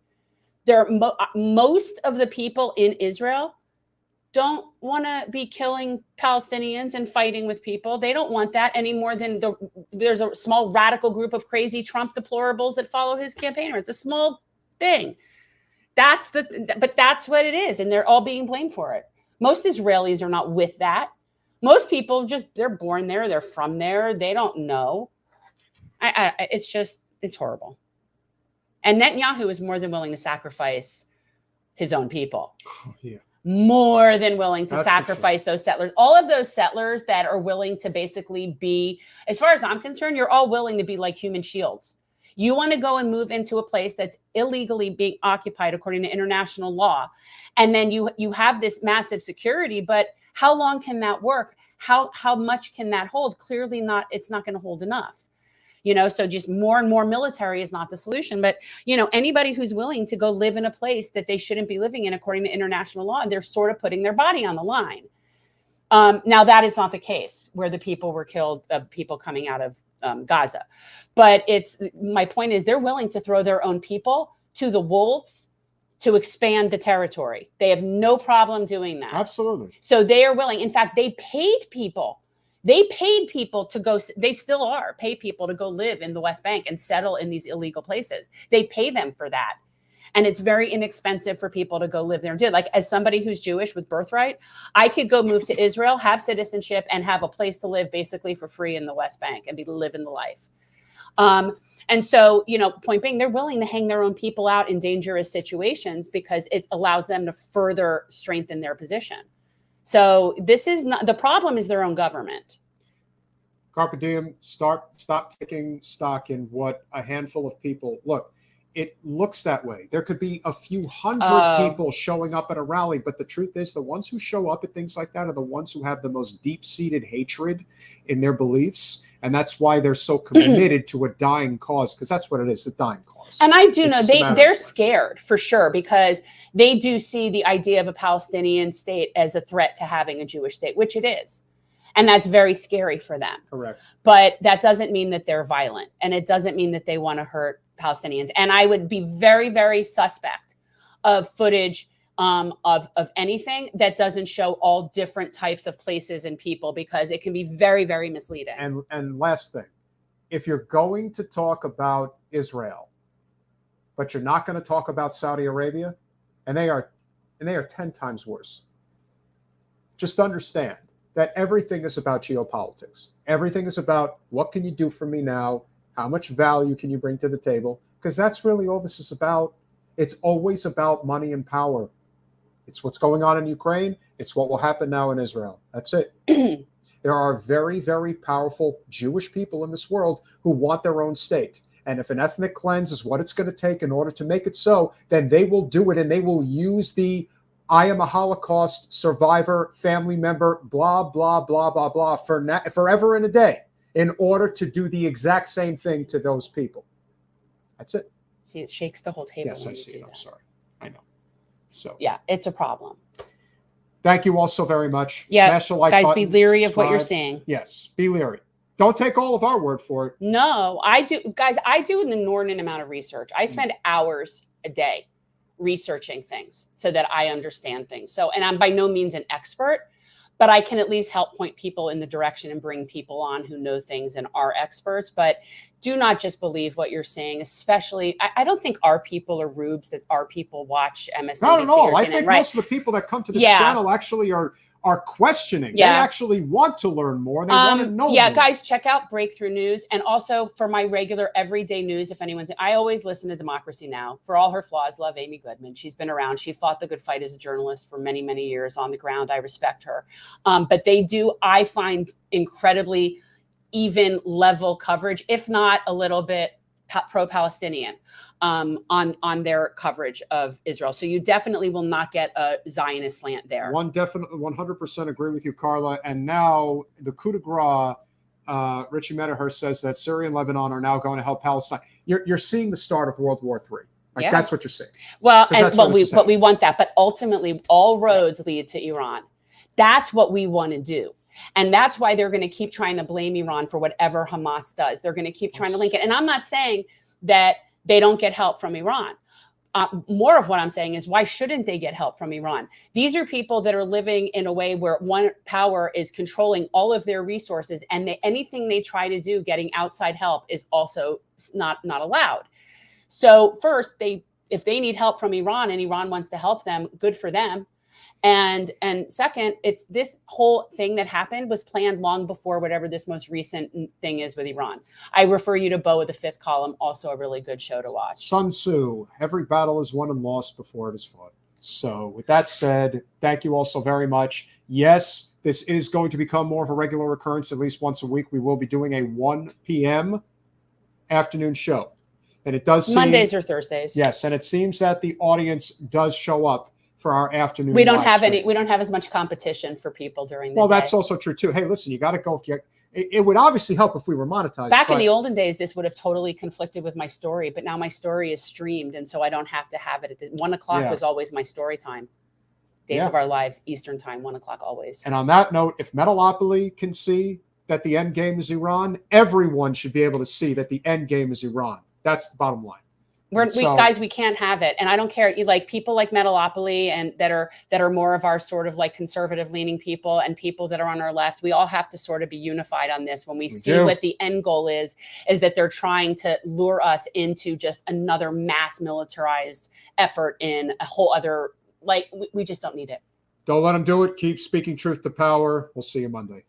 Most of the people in Israel don't want to be killing Palestinians and fighting with people. They don't want that any more than there's a small radical group of crazy Trump deplorables that follow his campaigner. It's a small thing. But that's what it is. And they're all being blamed for it. Most Israelis are not with that. Most people they're born there. They're from there. They don't know. It's horrible. And Netanyahu is more than willing to sacrifice his own people. Oh, yeah. More than willing to sacrifice those settlers. All of those settlers that are willing to basically be, as far as I'm concerned, you're all willing to be like human shields. You want to go and move into a place that's illegally being occupied according to international law. And then you have this massive security, but how long can that work? How much can that hold? Clearly not, it's not going to hold enough. So just more and more military is not the solution. But, anybody who's willing to go live in a place that they shouldn't be living in according to international law, they're sort of putting their body on the line. Now, that is not the case where the people were killed, people coming out of Gaza. But my point is they're willing to throw their own people to the wolves to expand the territory. They have no problem doing that. Absolutely. So they are willing. In fact, they paid people. They paid people to go, they still are, pay people to go live in the West Bank and settle in these illegal places. They pay them for that. And it's very inexpensive for people to go live there and do it. Like as somebody who's Jewish with birthright, I could go move to Israel, have citizenship, and have a place to live basically for free in the West Bank and be living the life. And so, point being, they're willing to hang their own people out in dangerous situations because it allows them to further strengthen their position. So this is not, the problem is their own government. Carpe diem, stop taking stock in what a handful of people, look, it looks that way. There could be a few hundred people showing up at a rally, but the truth is the ones who show up at things like that are the ones who have the most deep-seated hatred in their beliefs, and that's why they're so committed to a dying cause, because that's what it is, a dying cause. And I do know they're scared for sure, because they do see the idea of a Palestinian state as a threat to having a Jewish state, which it is. And that's very scary for them. Correct. But that doesn't mean that they're violent. And it doesn't mean that they want to hurt Palestinians. And I would be very, very suspect of footage of anything that doesn't show all different types of places and people, because it can be very, very misleading. And last thing, if you're going to talk about Israel, but you're not going to talk about Saudi Arabia, and they are 10 times worse, just understand that everything is about geopolitics. Everything is about what can you do for me now? How much value can you bring to the table? Because that's really all this is about. It's always about money and power. It's what's going on in Ukraine. It's what will happen now in Israel. That's it. There are very, very powerful Jewish people in this world who want their own state. And if an ethnic cleanse is what it's going to take in order to make it so, then they will do it, and they will use the I am a Holocaust survivor, family member, blah, blah, blah, blah, blah, forever and a day in order to do the exact same thing to those people. That's it. See, it shakes the whole table. Yes, I see it. I'm sorry. I know. So yeah, it's a problem. Thank you all so very much. Yeah, smash the like guys, button, be leery of what you're subscribe. seeing. Yes, be leery. Don't take all of our word for it. No, I do. Guys, I do an inordinate amount of research. I spend hours a day researching things so that I understand things. So, and I'm by no means an expert, but I can at least help point people in the direction and bring people on who know things and are experts. But do not just believe what you're saying, especially, I don't think our people are rubes that our people watch MSNBC. Not at all. or I CNN, think right? most of the people that come to this channel actually are questioning. Yeah. They actually want to learn more. They want to know Yeah, more. guys, check out Breakthrough News. And also for my regular everyday news, if anyone's, I always listen to Democracy Now! For all her flaws, love Amy Goodman. She's been around. She fought the good fight as a journalist for many, many years on the ground. I respect her. But they do, I find, incredibly even level coverage, if not a little bit pro-Palestinian on their coverage of Israel. So you definitely will not get a Zionist slant there. 100% agree with you, Carla. And now the coup de grace, Richie Medahurst says that Syria and Lebanon are now going to help Palestine. You're seeing the start of World War III. Like, that's what you're saying. Well, but we want that. But ultimately, all roads lead to Iran. That's what we want to do. And that's why they're going to keep trying to blame Iran for whatever Hamas does. They're going to keep trying to link it. And I'm not saying that they don't get help from Iran. More of what I'm saying is, why shouldn't they get help from Iran? These are people that are living in a way where one power is controlling all of their resources, and anything they try to do getting outside help is also not allowed. So first, if they need help from Iran and Iran wants to help them, good for them. And second, it's this whole thing that happened was planned long before whatever this most recent thing is with Iran. I refer you to Bo of the Fifth Column, also a really good show to watch. Sun Tzu, every battle is won and lost before it is fought. So with that said, thank you all so very much. Yes, this is going to become more of a regular occurrence, at least once a week. We will be doing a 1 p.m. afternoon show. And it does seem, Mondays or Thursdays. Yes, and it seems that the audience does show up for our afternoon. We don't have as much competition for people during the day. Well, that's also true too. Hey, listen, you got to go. It would obviously help if we were monetized. Back in the olden days, this would have totally conflicted with my story, but now my story is streamed, and so I don't have to have it at 1 o'clock was always my story time. Days of Our Lives, Eastern time, 1 o'clock always. And on that note, if Metalopoly can see that the end game is Iran, everyone should be able to see that the end game is Iran. That's the bottom line. Guys, we can't have it. And I don't care. You like people like Metalopoly and that are more of our sort of like conservative leaning people and people that are on our left. We all have to sort of be unified on this when we see what the end goal is that they're trying to lure us into just another mass militarized effort in a whole other, like, we just don't need it. Don't let them do it. Keep speaking truth to power. We'll see you Monday.